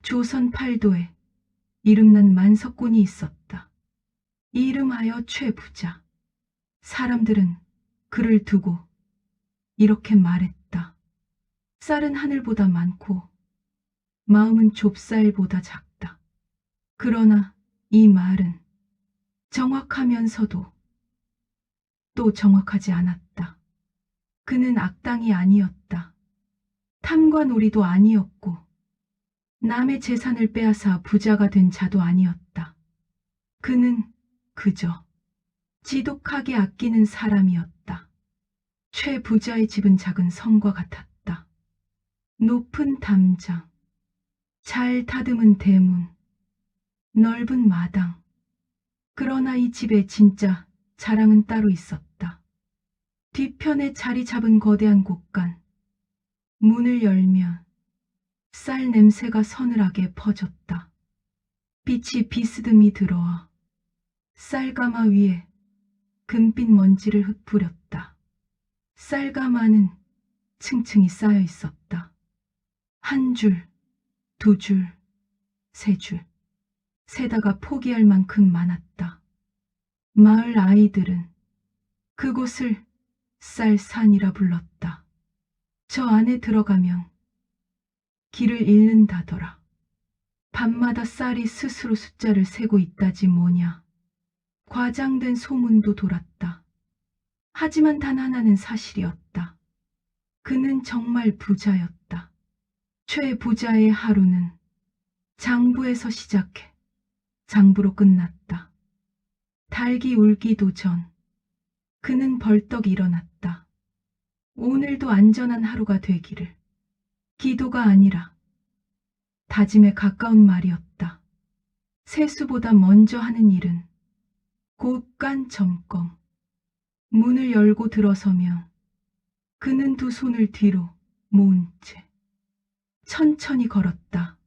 조선 팔도에 이름난 만석군이 있었다. 이름하여 최부자. 사람들은 그를 두고 이렇게 말했다. 쌀은 하늘보다 많고 마음은 좁쌀보다 작다. 그러나 이 말은 정확하면서도 또 정확하지 않았다. 그는 악당이 아니었다. 탐관오리도 아니었고 남의 재산을 빼앗아 부자가 된 자도 아니었다. 그는 그저 지독하게 아끼는 사람이었다. 최 부자의 집은 작은 성과 같았다. 높은 담장, 잘 다듬은 대문, 넓은 마당. 그러나 이 집에 진짜 자랑은 따로 있었다. 뒤편에 자리 잡은 거대한 곳간. 문을 열면 쌀 냄새가 서늘하게 퍼졌다. 빛이 비스듬히 들어와 쌀가마 위에 금빛 먼지를 흩뿌렸다. 쌀가마는 층층이 쌓여 있었다. 한 줄, 두 줄, 세 줄. 세다가 포기할 만큼 많았다. 마을 아이들은 그곳을 쌀산이라 불렀다. 저 안에 들어가면 길을 잃는다더라. 밤마다 쌀이 스스로 숫자를 세고 있다지 뭐냐. 과장된 소문도 돌았다. 하지만 단 하나는 사실이었다. 그는 정말 부자였다. 최 부자의 하루는 장부에서 시작해 장부로 끝났다. 닭이 울기도 전 그는 벌떡 일어났다. 오늘도 안전한 하루가 되기를. 기도가 아니라 다짐에 가까운 말이었다. 세수보다 먼저 하는 일은 곳간 점검. 문을 열고 들어서면 그는 두 손을 뒤로 모은 채 천천히 걸었다.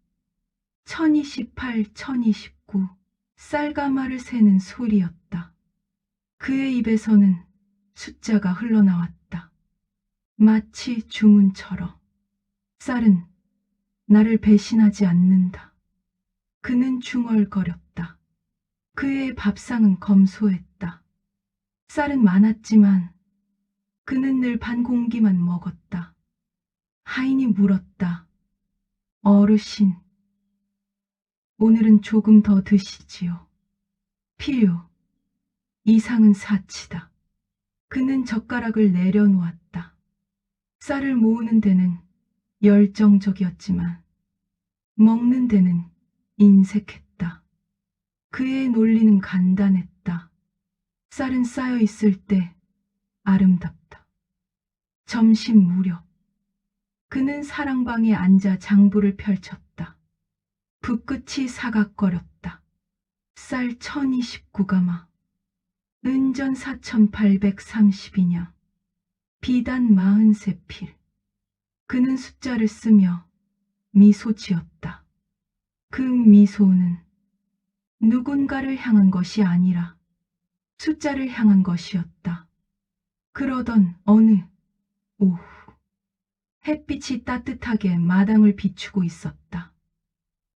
1028, 1029. 쌀가마를 세는 소리였다. 그의 입에서는 숫자가 흘러나왔다. 마치 주문처럼. 쌀은 나를 배신하지 않는다. 그는 중얼거렸다. 그의 밥상은 검소했다. 쌀은 많았지만 그는 늘 반 공기만 먹었다. 하인이 물었다. 어르신, 오늘은 조금 더 드시지요. 필요, 이상은 사치다. 그는 젓가락을 내려놓았다. 쌀을 모으는 데는 열정적이었지만 먹는 데는 인색했다. 그의 논리는 간단했다. 쌀은 쌓여 있을 때 아름답다. 점심 무렵 그는 사랑방에 앉아 장부를 펼쳤다. 붓끝이 사각거렸다. 쌀 1029가마, 은전 4832냥, 비단 43필. 그는 숫자를 쓰며 미소 지었다. 그 미소는 누군가를 향한 것이 아니라 숫자를 향한 것이었다. 그러던 어느 오후, 햇빛이 따뜻하게 마당을 비추고 있었다.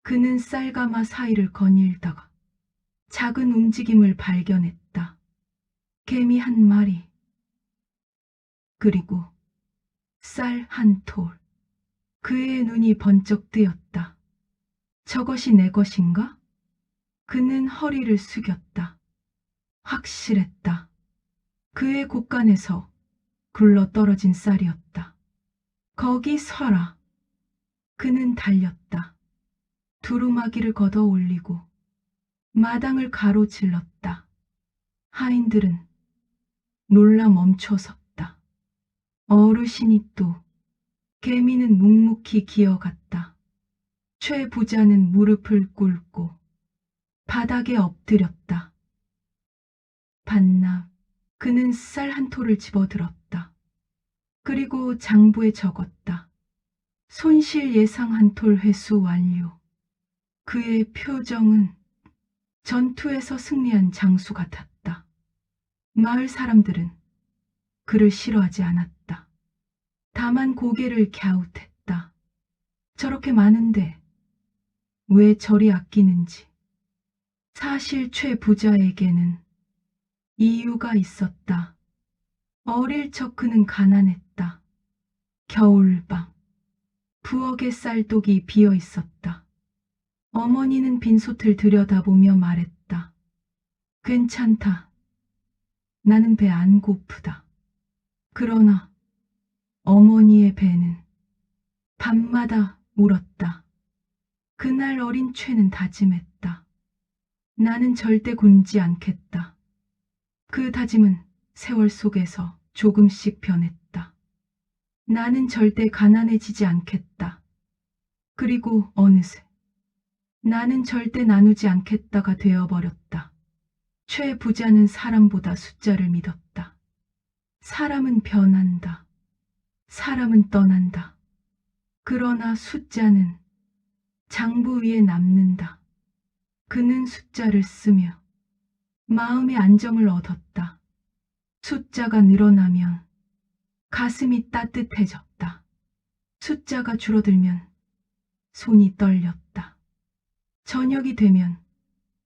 그는 쌀가마 사이를 거닐다가 작은 움직임을 발견했다. 개미 한 마리, 그리고 쌀 한 톨. 그의 눈이 번쩍 뜨였다. 저것이 내 것인가? 그는 허리를 숙였다. 확실했다. 그의 곳간에서 굴러떨어진 쌀이었다. 거기 서라. 그는 달렸다. 두루마기를 걷어 올리고 마당을 가로질렀다. 하인들은 놀라 멈춰 섰다. 어르신이 또 개미는 묵묵히 기어갔다. 최 부자는 무릎을 꿇고 바닥에 엎드렸다. 반납. 그는 쌀 한 톨을 집어들었다. 그리고 장부에 적었다. 손실 예상 한 톨 회수 완료. 그의 표정은 전투에서 승리한 장수 같았다. 마을 사람들은 그를 싫어하지 않았다. 다만 고개를 갸웃했다. 저렇게 많은데 왜 저리 아끼는지. 사실 최 부자에게는 이유가 있었다. 어릴 적 그는 가난했다. 겨울밤, 부엌에 쌀독이 비어 있었다. 어머니는 빈솥을 들여다보며 말했다. 괜찮다. 나는 배 안 고프다. 그러나 어머니의 배는 밤마다 울었다. 그날 어린 최는 다짐했다. 나는 절대 굶지 않겠다. 그 다짐은 세월 속에서 조금씩 변했다. 나는 절대 가난해지지 않겠다. 그리고 어느새 나는 절대 나누지 않겠다가 되어버렸다. 최 부자는 사람보다 숫자를 믿었다. 사람은 변한다. 사람은 떠난다. 그러나 숫자는 장부 위에 남는다. 그는 숫자를 쓰며 마음의 안정을 얻었다. 숫자가 늘어나면 가슴이 따뜻해졌다. 숫자가 줄어들면 손이 떨렸다. 저녁이 되면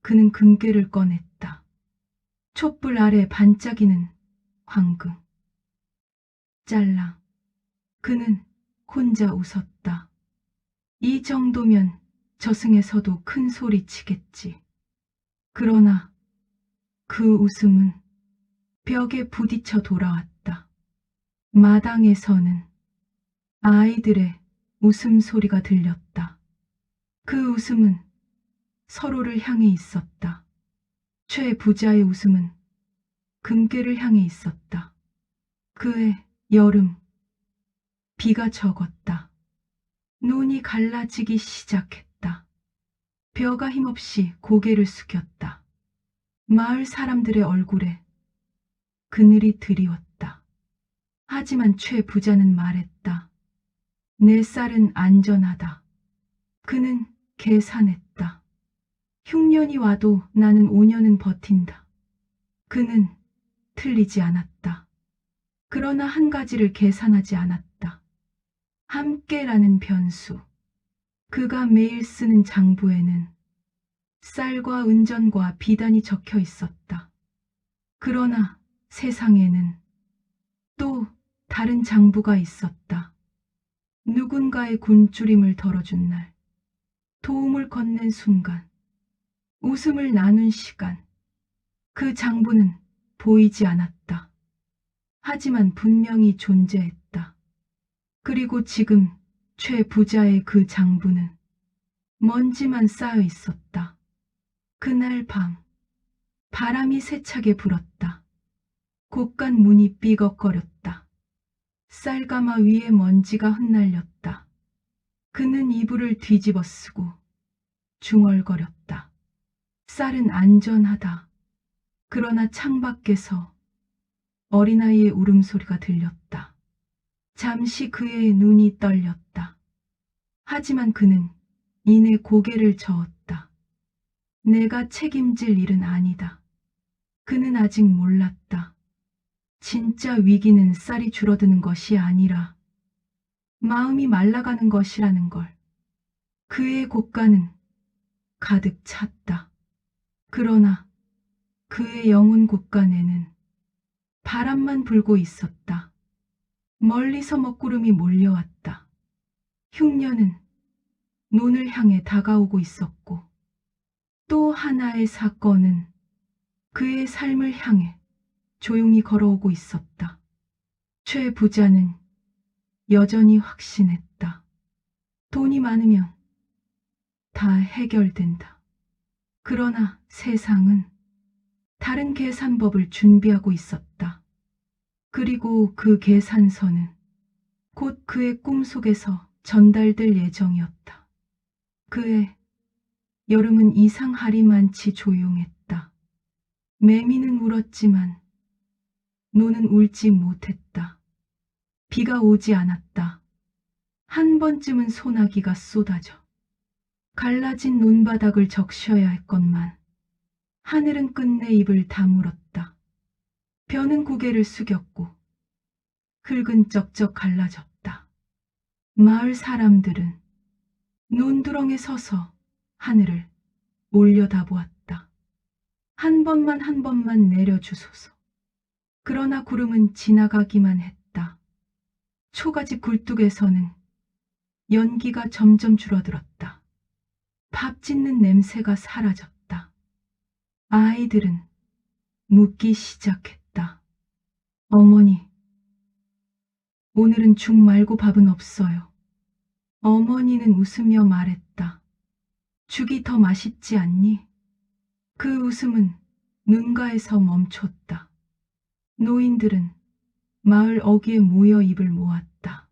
그는 금괴를 꺼냈다. 촛불 아래 반짝이는 황금. 짤랑. 그는 혼자 웃었다. 이 정도면 저승에서도 큰 소리 치겠지. 그러나 그 웃음은 벽에 부딪혀 돌아왔다. 마당에서는 아이들의 웃음소리가 들렸다. 그 웃음은 서로를 향해 있었다. 최 부자의 웃음은 금괴를 향해 있었다. 그해 여름, 비가 적었다. 눈이 갈라지기 시작했다. 벼가 힘없이 고개를 숙였다. 마을 사람들의 얼굴에 그늘이 드리웠다. 하지만 최 부자는 말했다. 내 쌀은 안전하다. 그는 계산했다. 흉년이 와도 나는 5년은 버틴다. 그는 틀리지 않았다. 그러나 한 가지를 계산하지 않았다. 함께라는 변수. 그가 매일 쓰는 장부에는 쌀과 은전과 비단이 적혀 있었다. 그러나 세상에는 또 다른 장부가 있었다. 누군가의 굶주림을 덜어준 날, 도움을 건넨 순간, 웃음을 나눈 시간. 그 장부는 보이지 않았다. 하지만 분명히 존재했다. 그리고 지금 최 부자의 그 장부는 먼지만 쌓여 있었다. 그날 밤, 바람이 세차게 불었다. 곳간 문이 삐걱거렸다. 쌀가마 위에 먼지가 흩날렸다. 그는 이불을 뒤집어 쓰고 중얼거렸다. 쌀은 안전하다. 그러나 창밖에서 어린아이의 울음소리가 들렸다. 잠시 그의 눈이 떨렸다. 하지만 그는 이내 고개를 저었다. 내가 책임질 일은 아니다. 그는 아직 몰랐다. 진짜 위기는 쌀이 줄어드는 것이 아니라 마음이 말라가는 것이라는 걸. 그의 곳간은 가득 찼다. 그러나 그의 영혼 곳간에는 바람만 불고 있었다. 멀리서 먹구름이 몰려왔다. 흉년은 눈을 향해 다가오고 있었고 또 하나의 사건은 그의 삶을 향해 조용히 걸어오고 있었다. 최 부자는 여전히 확신했다. 돈이 많으면 다 해결된다. 그러나 세상은 다른 계산법을 준비하고 있었다. 그리고 그 계산서는 곧 그의 꿈속에서 전달될 예정이었다. 그의 여름은 이상하리만치 조용했다. 매미는 울었지만 노는 울지 못했다. 비가 오지 않았다. 한 번쯤은 소나기가 쏟아져 갈라진 논바닥을 적셔야 했건만 하늘은 끝내 입을 다물었다. 벼는 고개를 숙였고 흙은 쩍쩍 갈라졌다. 마을 사람들은 논두렁에 서서 하늘을 올려다보았다. 한 번만 내려주소서. 그러나 구름은 지나가기만 했다. 초가집 굴뚝에서는 연기가 점점 줄어들었다. 밥 짓는 냄새가 사라졌다. 아이들은 묻기 시작했다. 어머니, 오늘은 죽 말고 밥은 없어요. 어머니는 웃으며 말했다. 죽이 더 맛있지 않니? 그 웃음은 눈가에서 멈췄다. 노인들은 마을 어귀에 모여 입을 모았다.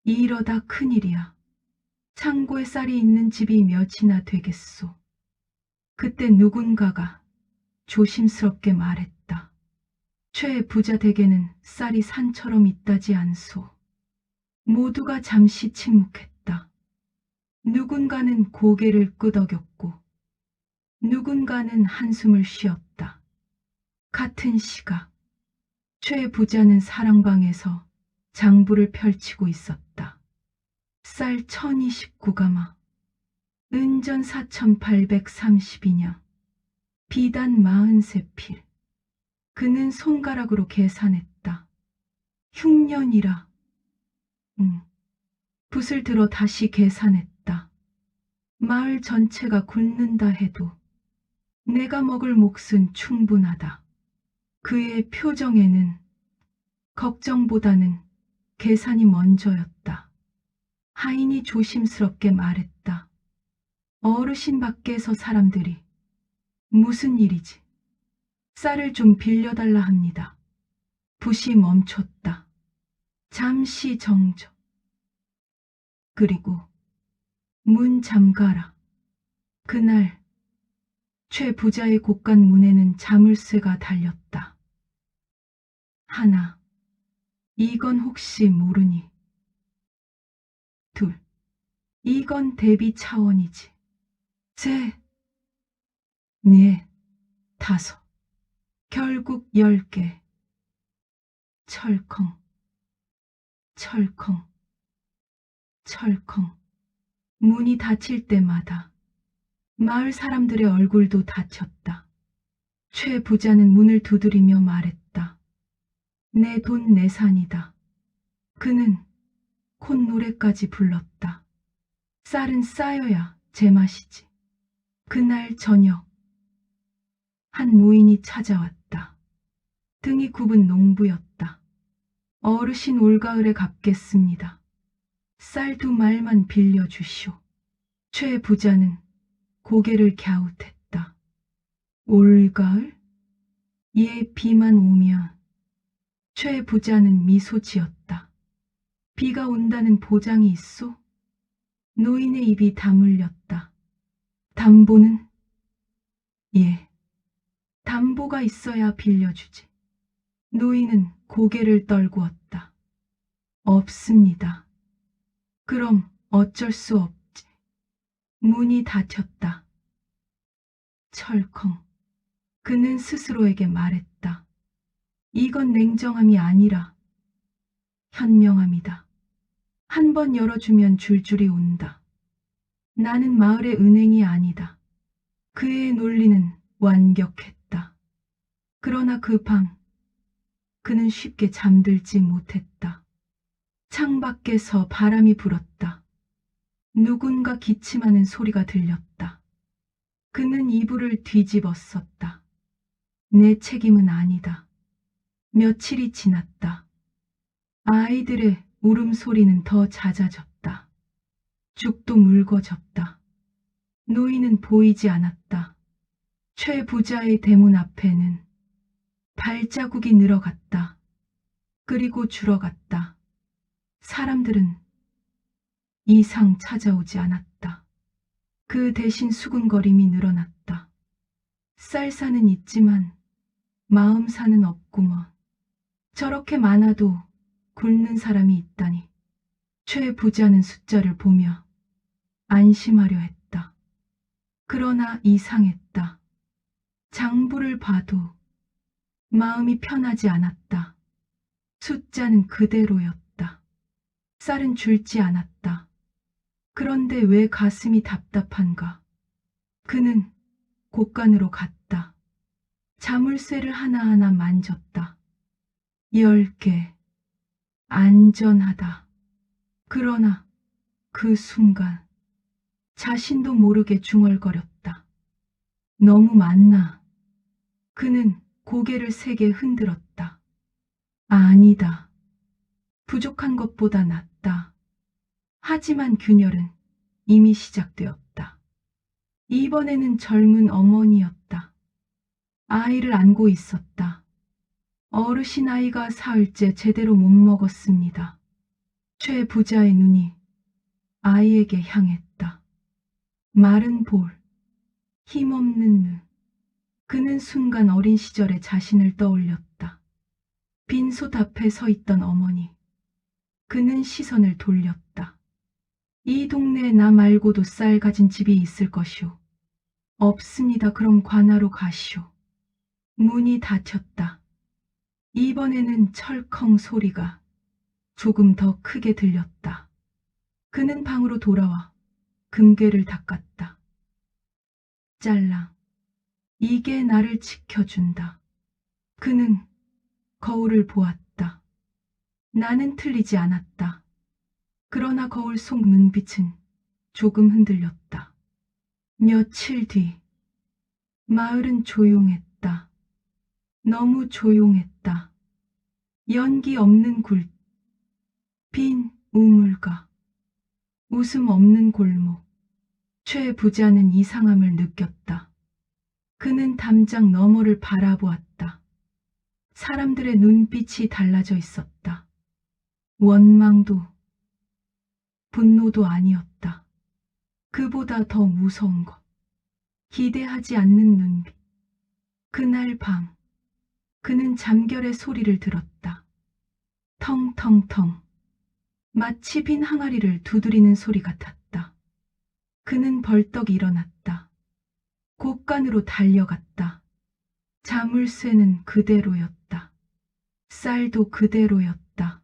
이러다 큰일이야. 창고에 쌀이 있는 집이 몇이나 되겠소. 그때 누군가가 조심스럽게 말했다. 최 부자 댁에는 쌀이 산처럼 있다지 않소. 모두가 잠시 침묵했다. 누군가는 고개를 끄덕였고 누군가는 한숨을 쉬었다. 같은 시각 최 부자는 사랑방에서 장부를 펼치고 있었다. 쌀 1029가마, 은전 4832냥, 비단 43필. 그는 손가락으로 계산했다. 흉년이라. 붓을 들어 다시 계산했다. 마을 전체가 굶는다 해도 내가 먹을 몫은 충분하다. 그의 표정에는 걱정보다는 계산이 먼저였다. 하인이 조심스럽게 말했다. 어르신 밖에서 사람들이 무슨 일이지? 쌀을 좀 빌려달라 합니다. 붓이 멈췄다. 잠시 정적. 그리고 문 잠가라. 그날 최 부자의 곳간 문에는 자물쇠가 달렸다. 하나, 이건 혹시 모르니. 둘, 이건 대비 차원이지. 셋, 넷, 다섯, 결국 10개. 철컹, 철컹, 철컹. 문이 닫힐 때마다 마을 사람들의 얼굴도 닫혔다. 최 부자는 문을 두드리며 말했다. 내 돈 내 산이다. 그는 콧노래까지 불렀다. 쌀은 쌓여야 제맛이지. 그날 저녁 한 노인이 찾아왔다. 등이 굽은 농부였다. 어르신 올가을에 갚겠습니다. 쌀 2말만 빌려주시오. 최 부자는 고개를 갸웃했다. 올가을? 예, 비만 오면. 최 부자는 미소 지었다. 비가 온다는 보장이 있소? 노인의 입이 다물렸다. 담보는? 예, 담보가 있어야 빌려주지. 노인은 고개를 떨구었다. 없습니다. 그럼 어쩔 수 없지. 문이 닫혔다. 철컹. 그는 스스로에게 말했다. 이건 냉정함이 아니라 현명함이다. 한 번 열어주면 줄줄이 온다. 나는 마을의 은행이 아니다. 그의 논리는 완벽했다. 그러나 그 밤 그는 쉽게 잠들지 못했다. 창밖에서 바람이 불었다. 누군가 기침하는 소리가 들렸다. 그는 이불을 뒤집었었다. 내 책임은 아니다. 며칠이 지났다. 아이들의 울음소리는 더 잦아졌다. 죽도 묽어졌다. 노인은 보이지 않았다. 최 부자의 대문 앞에는 발자국이 늘어갔다. 그리고 줄어갔다. 사람들은 이상 찾아오지 않았다. 그 대신 수군거림이 늘어났다. 쌀사는 있지만 마음사는 없구먼. 저렇게 많아도 굶는 사람이 있다니. 최 부자는 숫자를 보며 안심하려 했다. 그러나 이상했다. 장부를 봐도 마음이 편하지 않았다. 숫자는 그대로였다. 쌀은 줄지 않았다. 그런데 왜 가슴이 답답한가? 그는 곳간으로 갔다. 자물쇠를 하나하나 만졌다. 10개. 안전하다. 그러나 그 순간 자신도 모르게 중얼거렸다. 너무 많나? 그는 고개를 세게 흔들었다. 아니다. 부족한 것보다 낫다. 하지만 균열은 이미 시작되었다. 이번에는 젊은 어머니였다. 아이를 안고 있었다. 어르신 아이가 사흘째 제대로 못 먹었습니다. 최 부자의 눈이 아이에게 향했다. 마른 볼, 힘없는 눈. 그는 순간 어린 시절의 자신을 떠올렸다. 빈솥 앞에 서 있던 어머니. 그는 시선을 돌렸다. 이 동네에 나 말고도 쌀 가진 집이 있을 것이오. 없습니다. 그럼 관하로 가시오. 문이 닫혔다. 이번에는 철컹 소리가 조금 더 크게 들렸다. 그는 방으로 돌아와 금괴를 닦았다. 짤랑. 이게 나를 지켜준다. 그는 거울을 보았다. 나는 틀리지 않았다. 그러나 거울 속 눈빛은 조금 흔들렸다. 며칠 뒤 마을은 조용했다. 너무 조용했다. 연기 없는 굴, 빈 우물가, 웃음 없는 골목. 최 부자는 이상함을 느꼈다. 그는 담장 너머를 바라보았다. 사람들의 눈빛이 달라져 있었다. 원망도, 분노도 아니었다. 그보다 더 무서운 것. 기대하지 않는 눈빛. 그날 밤, 그는 잠결의 소리를 들었다. 텅텅텅. 마치 빈 항아리를 두드리는 소리 같았다. 그는 벌떡 일어났다. 곳간으로 달려갔다. 자물쇠는 그대로였다. 쌀도 그대로였다.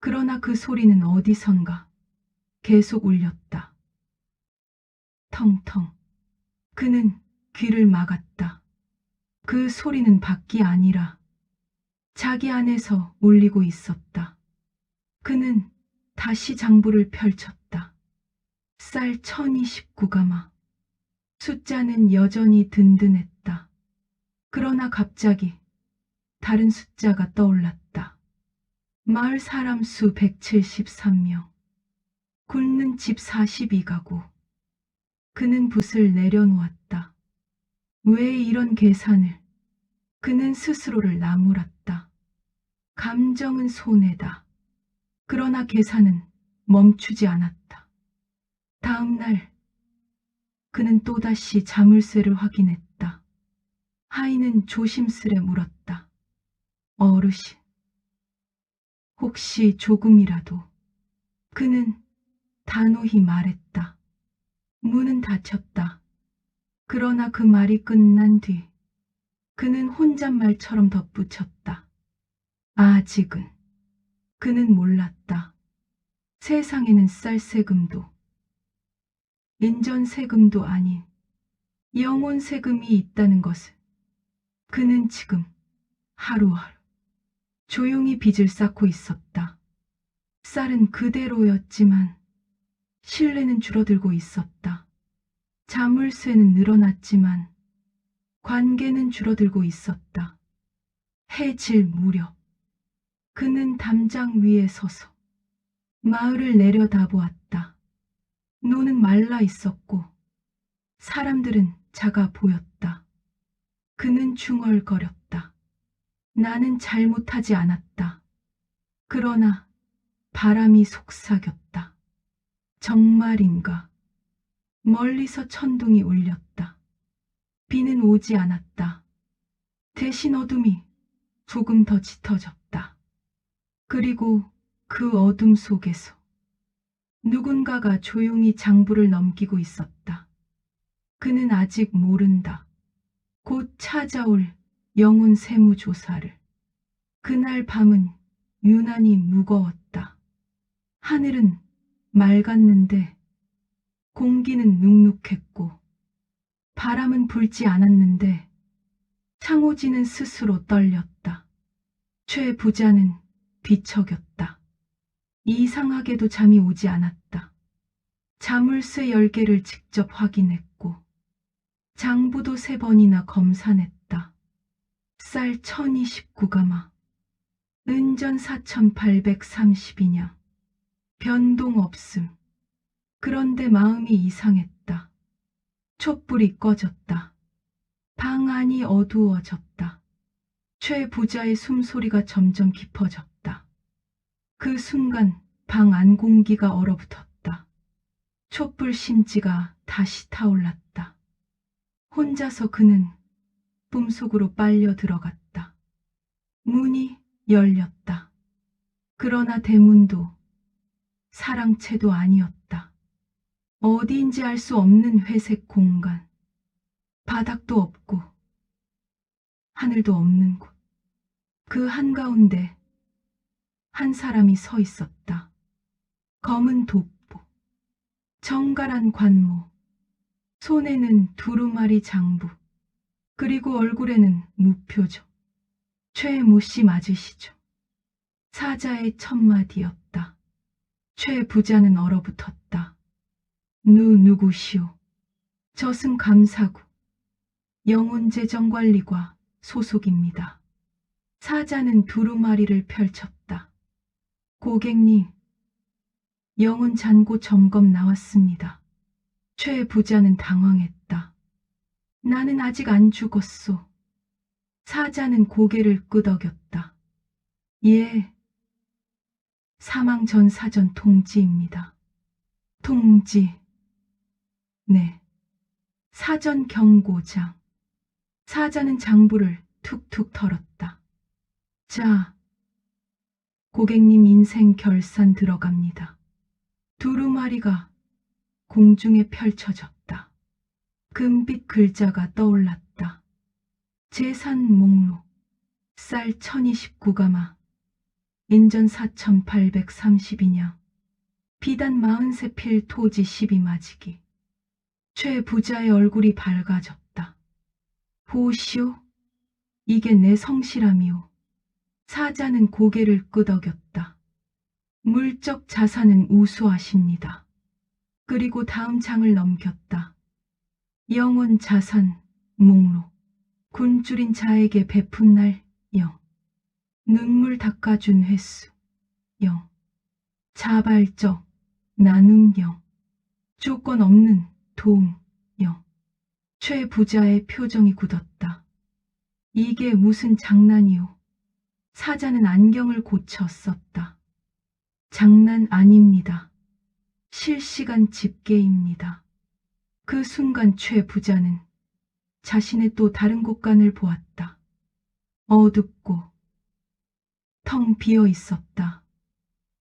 그러나 그 소리는 어디선가 계속 울렸다. 텅텅. 그는 귀를 막았다. 그 소리는 밖이 아니라 자기 안에서 울리고 있었다. 그는 다시 장부를 펼쳤다. 쌀 1029가마. 숫자는 여전히 든든했다. 그러나 갑자기 다른 숫자가 떠올랐다. 마을 사람 수 173명. 굶는 집 42가구. 그는 붓을 내려놓았다. 왜 이런 계산을? 그는 스스로를 나무랐다. 감정은 손해다. 그러나 계산은 멈추지 않았다. 다음 날 그는 또다시 자물쇠를 확인했다. 하인은 조심스레 물었다. 어르신, 혹시 조금이라도? 그는 단호히 말했다. 문은 닫혔다. 그러나 그 말이 끝난 뒤 그는 혼잣말처럼 덧붙였다. 아직은. 그는 몰랐다. 세상에는 쌀세금도 인전세금도 아닌 영혼세금이 있다는 것을. 그는 지금 하루하루 조용히 빚을 쌓고 있었다. 쌀은 그대로였지만 신뢰는 줄어들고 있었다. 자물쇠는 늘어났지만 관계는 줄어들고 있었다. 해질 무렵 그는 담장 위에 서서 마을을 내려다보았다. 노는 말라 있었고 사람들은 작아 보였다. 그는 중얼거렸다. 나는 잘못하지 않았다. 그러나 바람이 속삭였다. 정말인가? 멀리서 천둥이 울렸다. 비는 오지 않았다. 대신 어둠이 조금 더 짙어졌다. 그리고 그 어둠 속에서 누군가가 조용히 장부를 넘기고 있었다. 그는 아직 모른다. 곧 찾아올 영혼 세무조사를. 그날 밤은 유난히 무거웠다. 하늘은 맑았는데 공기는 눅눅했고 바람은 불지 않았는데 창호지는 스스로 떨렸다. 최 부자는 뒤척였다. 이상하게도 잠이 오지 않았다. 자물쇠 열개를 직접 확인했고 장부도 3번이나 검사냈다. 쌀 1029가마, 은전 4832냥, 변동 없음. 그런데 마음이 이상했다. 촛불이 꺼졌다. 방 안이 어두워졌다. 최 부자의 숨소리가 점점 깊어졌다. 그 순간 방 안 공기가 얼어붙었다. 촛불 심지가 다시 타올랐다. 혼자서 그는 꿈속으로 빨려 들어갔다. 문이 열렸다. 그러나 대문도 사랑채도 아니었다. 어디인지 알 수 없는 회색 공간. 바닥도 없고 하늘도 없는 곳. 그 한가운데 한 사람이 서 있었다. 검은 돋보, 정갈한 관모, 손에는 두루마리 장부, 그리고 얼굴에는 무표정. 최모 씨 맞으시죠? 사자의 첫마디였다. 최 부자는 얼어붙었다. 누구시오? 저승감사구, 영혼재정관리과 소속입니다. 사자는 두루마리를 펼쳤다. 고객님, 영혼 잔고 점검 나왔습니다. 최 부자는 당황했다. 나는 아직 안 죽었소. 사자는 고개를 끄덕였다. 예, 사망 전 사전 통지입니다. 통지. 네. 사전 경고장. 사자는 장부를 툭툭 털었다. 자, 고객님 인생 결산 들어갑니다. 두루마리가 공중에 펼쳐졌다. 금빛 글자가 떠올랐다. 재산 목록, 쌀 1029가마, 인전 4832냥, 비단 43필 토지 12마지기. 최 부자의 얼굴이 밝아졌다. 보시오, 이게 내 성실함이오. 사자는 고개를 끄덕였다. 물적 자산은 우수하십니다. 그리고 다음 장을 넘겼다. 영혼 자산 목록. 굶주린 자에게 베푼 날 0. 눈물 닦아준 횟수 0. 자발적 나눔 0. 조건 없는 도움 0. 최 부자의 표정이 굳었다. 이게 무슨 장난이오. 사자는 안경을 고쳐 썼다. 장난 아닙니다. 실시간 집계입니다. 그 순간 최 부자는 자신의 또 다른 곳간을 보았다. 어둡고 텅 비어 있었다.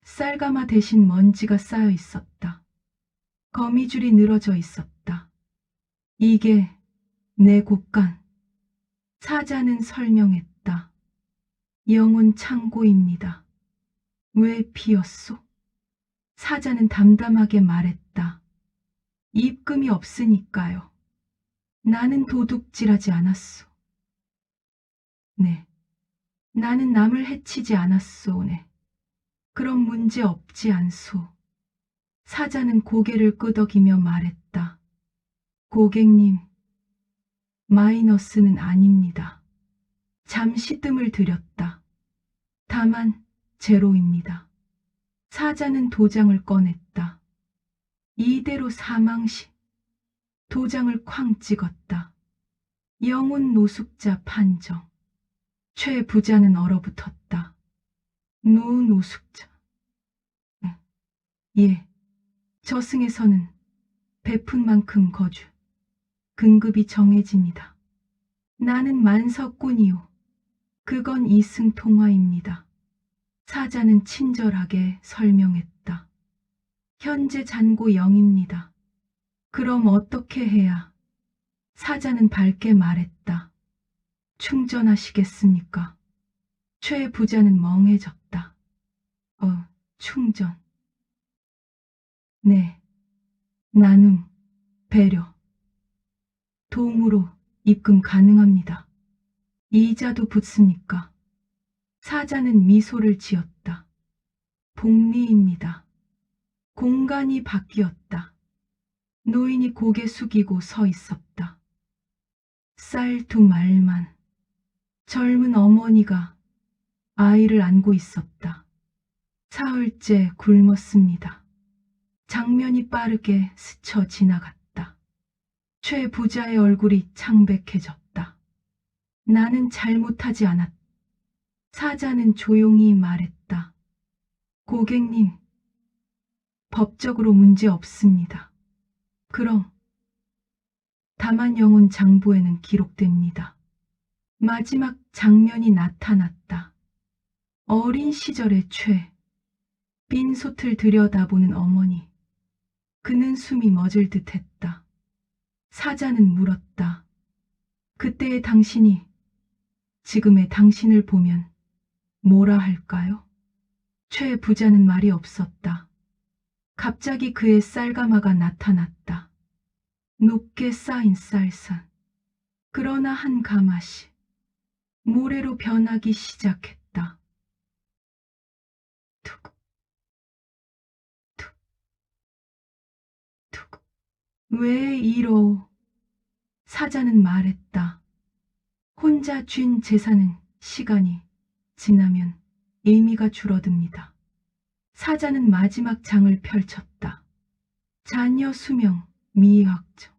쌀가마 대신 먼지가 쌓여 있었다. 거미줄이 늘어져 있었다. 이게 내 곳간. 사자는 설명했다. 영혼 창고입니다. 왜 비었소? 사자는 담담하게 말했다. 입금이 없으니까요. 나는 도둑질하지 않았소. 네. 나는 남을 해치지 않았소. 네. 그럼 문제 없지 않소. 사자는 고개를 끄덕이며 말했다. 고객님, 마이너스는 아닙니다. 잠시 뜸을 들였다. 다만 제로입니다. 사자는 도장을 꺼냈다. 이대로 사망 시 도장을 쾅 찍었다. 영혼 노숙자 판정. 최 부자는 얼어붙었다. 노숙자. 예, 저승에서는 베푼 만큼 거주. 등급이 정해집니다. 나는 만석꾼이요. 그건 이승통화입니다. 사자는 친절하게 설명했다. 현재 잔고 0입니다. 그럼 어떻게 해야? 사자는 밝게 말했다. 충전하시겠습니까? 최 부자는 멍해졌다. 충전. 네. 나눔, 배려. 도움으로 입금 가능합니다. 이자도 붙습니까? 사자는 미소를 지었다. 복리입니다. 공간이 바뀌었다. 노인이 고개 숙이고 서 있었다. 쌀 두 말만. 젊은 어머니가 아이를 안고 있었다. 사흘째 굶었습니다. 장면이 빠르게 스쳐 지나갔다. 최 부자의 얼굴이 창백해졌다. 나는 잘못하지 않았다. 사자는 조용히 말했다. 고객님, 법적으로 문제 없습니다. 그럼 다만 영혼 장부에는 기록됩니다. 마지막 장면이 나타났다. 어린 시절의 최. 빈솥을 들여다보는 어머니. 그는 숨이 멎을 듯했다. 사자는 물었다. 그때의 당신이 지금의 당신을 보면 뭐라 할까요? 최 부자는 말이 없었다. 갑자기 그의 쌀가마가 나타났다. 높게 쌓인 쌀산. 그러나 한 가마씩 모래로 변하기 시작했다. 툭, 툭, 툭. 왜 이러? 사자는 말했다. 혼자 쥔 재산은 시간이 지나면 의미가 줄어듭니다. 사자는 마지막 장을 펼쳤다. 자녀 수명, 미학적,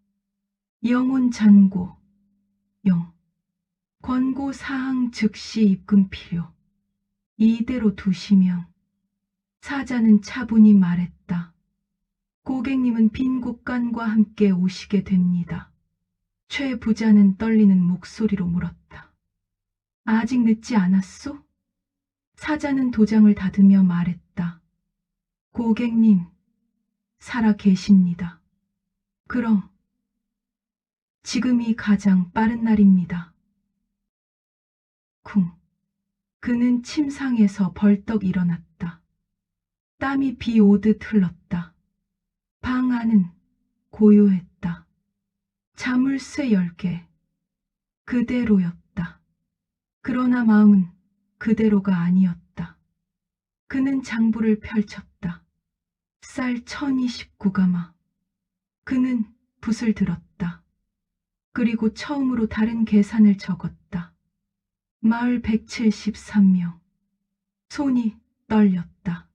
영혼 잔고, 영, 권고 사항 즉시 입금 필요. 이대로 두시면. 사자는 차분히 말했다. 고객님은 빈 곳간과 함께 오시게 됩니다. 최 부자는 떨리는 목소리로 물었다. 아직 늦지 않았소? 사자는 도장을 다듬며 말했다. 고객님, 살아 계십니다. 그럼 지금이 가장 빠른 날입니다. 쿵. 그는 침상에서 벌떡 일어났다. 땀이 비 오듯 흘렀다. 방 안은 고요했다. 자물쇠 10개. 그대로였다. 그러나 마음은 그대로가 아니었다. 그는 장부를 펼쳤다. 쌀 1029가마. 그는 붓을 들었다. 그리고 처음으로 다른 계산을 적었다. 마을 173명. 손이 떨렸다.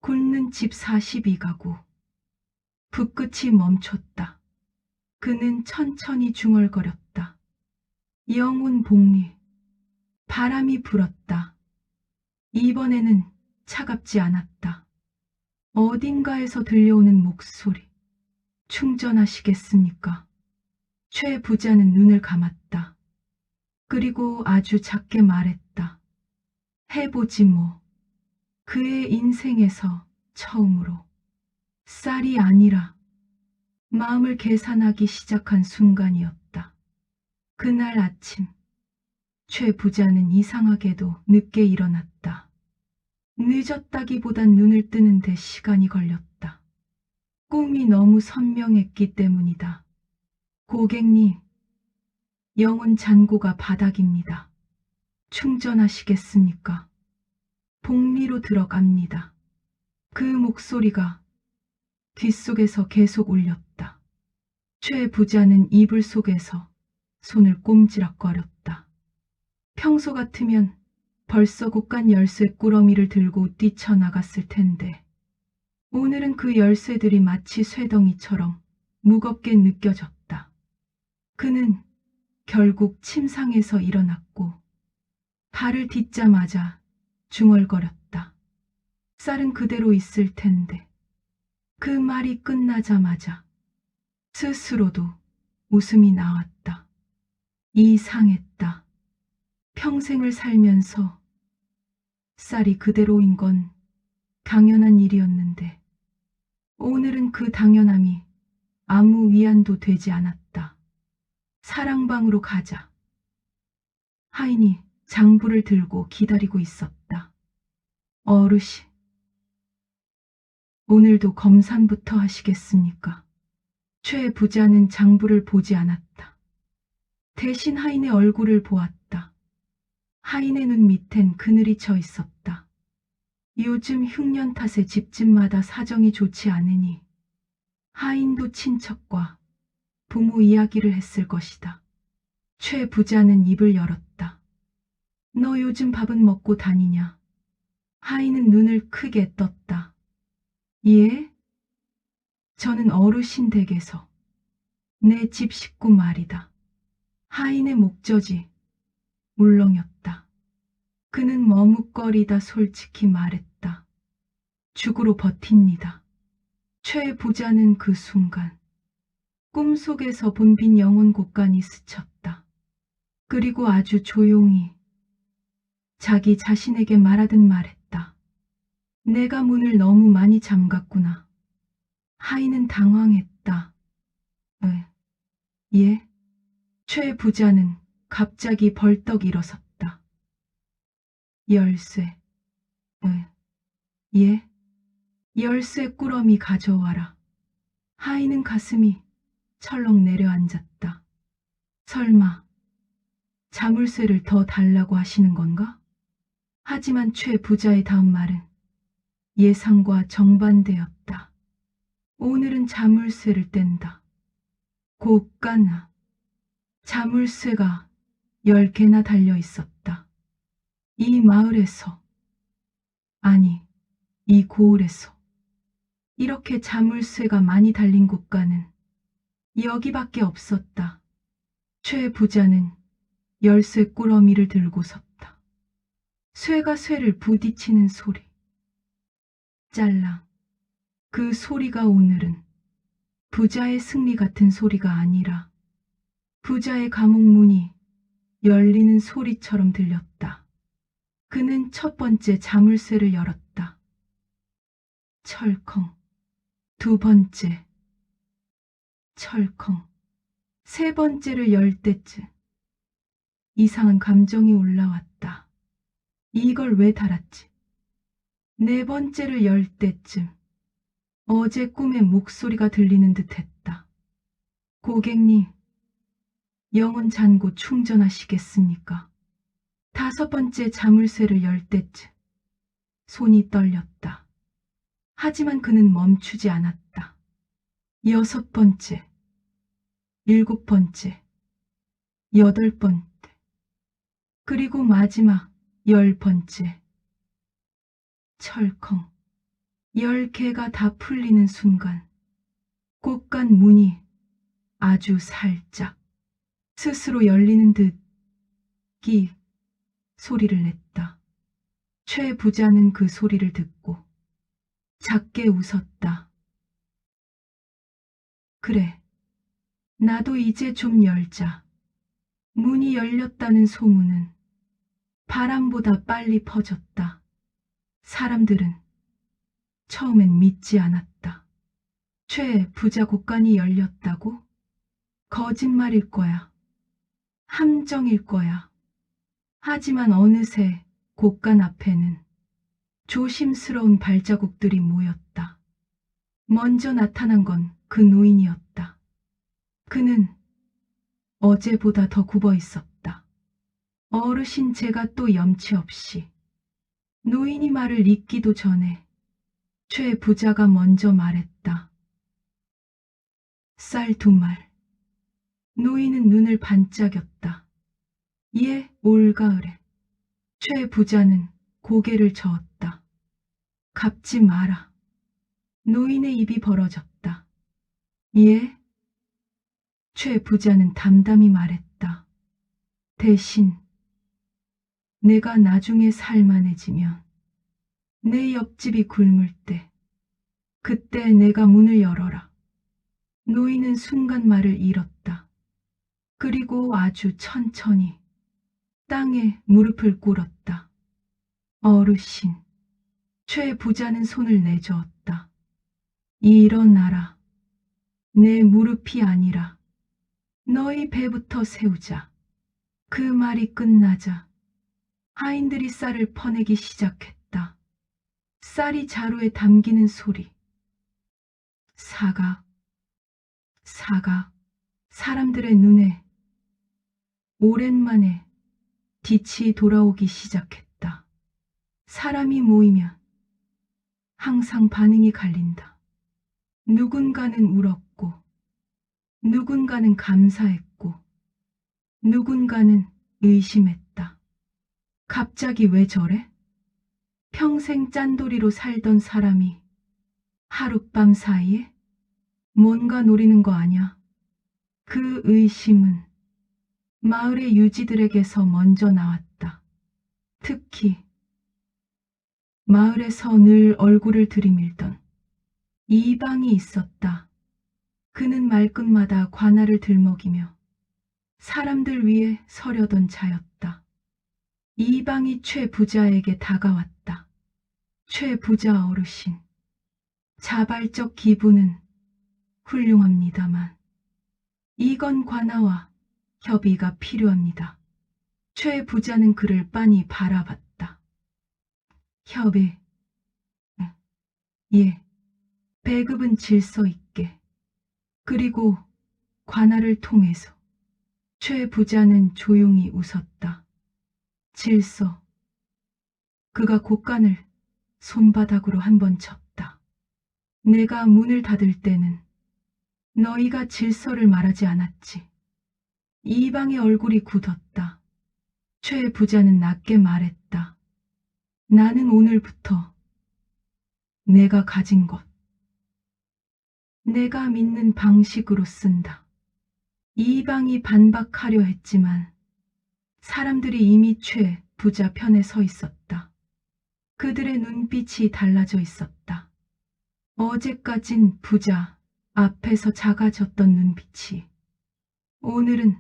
굶는 집 42가구. 붓끝이 멈췄다. 그는 천천히 중얼거렸다. 영혼 복리. 바람이 불었다. 이번에는 차갑지 않았다. 어딘가에서 들려오는 목소리. 충전하시겠습니까? 최 부자는 눈을 감았다. 그리고 아주 작게 말했다. 해보지 뭐. 그의 인생에서 처음으로 쌀이 아니라 마음을 계산하기 시작한 순간이었다. 그날 아침 최 부자는 이상하게도 늦게 일어났다. 늦었다기보단 눈을 뜨는데 시간이 걸렸다. 꿈이 너무 선명했기 때문이다. 고객님, 영혼 잔고가 바닥입니다. 충전하시겠습니까? 복리로 들어갑니다. 그 목소리가 귓속에서 계속 울렸다. 최 부자는 이불 속에서 손을 꼼지락거렸다. 평소 같으면 벌써 곳간 열쇠 꾸러미를 들고 뛰쳐나갔을 텐데 오늘은 그 열쇠들이 마치 쇠덩이처럼 무겁게 느껴졌다. 그는 결국 침상에서 일어났고 발을 딛자마자 중얼거렸다. 쌀은 그대로 있을 텐데. 그 말이 끝나자마자 스스로도 웃음이 나왔다. 이상했다. 평생을 살면서 쌀이 그대로인 건 당연한 일이었는데 오늘은 그 당연함이 아무 위안도 되지 않았다. 사랑방으로 가자. 하인이 장부를 들고 기다리고 있었다. 어르신, 오늘도 검산부터 하시겠습니까? 최 부자는 장부를 보지 않았다. 대신 하인의 얼굴을 보았다. 하인의 눈 밑엔 그늘이 쳐 있었다. 요즘 흉년 탓에 집집마다 사정이 좋지 않으니 하인도 친척과 부모 이야기를 했을 것이다. 최 부자는 입을 열었다. 너 요즘 밥은 먹고 다니냐? 하인은 눈을 크게 떴다. 예? 저는 어르신 댁에서 내 집 식구 말이다. 하인의 목젖이 울렁였다. 그는 머뭇거리다 솔직히 말했다. 죽으로 버팁니다. 최 부자는 그 순간 꿈속에서 본 빈 영혼 곳간이 스쳤다. 그리고 아주 조용히 자기 자신에게 말하듯 말했다. 내가 문을 너무 많이 잠갔구나. 하인은 당황했다. 예? 최 부자는 갑자기 벌떡 일어섰다. 열쇠. 예? 열쇠 꾸러미 가져와라. 하인은 가슴이 철렁 내려앉았다. 설마 자물쇠를 더 달라고 하시는 건가? 하지만 최 부자의 다음 말은 예상과 정반대였다. 오늘은 자물쇠를 뗀다. 곳간아. 자물쇠가 10개나 달려 있었다. 이 마을에서, 아니, 이 고을에서 이렇게 자물쇠가 많이 달린 곳간은 여기밖에 없었다. 최 부자는 열쇠 꾸러미를 들고 섰다. 쇠가 쇠를 부딪히는 소리. 짤랑. 그 소리가 오늘은 부자의 승리 같은 소리가 아니라 부자의 감옥 문이 열리는 소리처럼 들렸다. 그는 첫 번째 자물쇠를 열었다. 철컹. 두 번째. 철컹. 세 번째를 열 때쯤 이상한 감정이 올라왔다. 이걸 왜 달았지? 네 번째를 열 때쯤 어제 꿈에 목소리가 들리는 듯 했다. 고객님, 영혼 잔고 충전하시겠습니까? 다섯 번째 자물쇠를 열 때쯤 손이 떨렸다. 하지만 그는 멈추지 않았다. 여섯 번째, 일곱 번째, 여덟 번째, 그리고 마지막 10번째. 철컹. 10개가 다 풀리는 순간 곳간 문이 아주 살짝 스스로 열리는 듯 기 소리를 냈다. 최 부자는 그 소리를 듣고 작게 웃었다. 그래, 나도 이제 좀 열자. 문이 열렸다는 소문은 바람보다 빨리 퍼졌다. 사람들은 처음엔 믿지 않았다. 최 부자 곳간이 열렸다고? 거짓말일 거야. 함정일 거야. 하지만 어느새 곳간 앞에는 조심스러운 발자국들이 모였다. 먼저 나타난 건 그 노인이었다. 그는 어제보다 더 굽어 있었다. 어르신 제가 또 염치 없이. 노인이 말을 잇기도 전에 최 부자가 먼저 말했다. 쌀 2말. 노인은 눈을 반짝였다. 예, 올가을에. 최 부자는 고개를 저었다. 갚지 마라. 노인의 입이 벌어졌다. 예? 최 부자는 담담히 말했다. 대신 내가 나중에 살만해지면 내 옆집이 굶을 때 그때 내가 문을 열어라. 노인은 순간 말을 잃었다. 그리고 아주 천천히 땅에 무릎을 꿇었다. 어르신. 최 부자는 손을 내저었다. 일어나라. 내 무릎이 아니라 너희 배부터 세우자. 그 말이 끝나자 하인들이 쌀을 퍼내기 시작했다. 쌀이 자루에 담기는 소리. 사각, 사가 사람들의 눈에 오랜만에 빛이 돌아오기 시작했다. 사람이 모이면 항상 반응이 갈린다. 누군가는 울었고, 누군가는 감사했고, 누군가는 의심했다. 갑자기 왜 저래? 평생 짠돌이로 살던 사람이 하룻밤 사이에 뭔가 노리는 거 아냐? 그 의심은 마을의 유지들에게서 먼저 나왔다. 특히 마을에서 늘 얼굴을 들이밀던 이방이 있었다. 그는 말끝마다 관아를 들먹이며 사람들 위에 서려던 자였다. 이방이 최 부자에게 다가왔다. 최 부자 어르신, 자발적 기부는 훌륭합니다만 이건 관아와 협의가 필요합니다. 최 부자는 그를 빤히 바라봤다. 협의? 예. 배급은 질서 있게. 그리고 관아를 통해서 최 부자는 조용히 웃었다. 질서. 그가 곡간을 손바닥으로 한번 쳤다. 내가 문을 닫을 때는 너희가 질서를 말하지 않았지. 이방의 얼굴이 굳었다. 최 부자는 낮게 말했다. 나는 오늘부터 내가 가진 것, 내가 믿는 방식으로 쓴다. 이방이 반박하려 했지만 사람들이 이미 최 부자 편에 서 있었다. 그들의 눈빛이 달라져 있었다. 어제까진 부자 앞에서 작아졌던 눈빛이 오늘은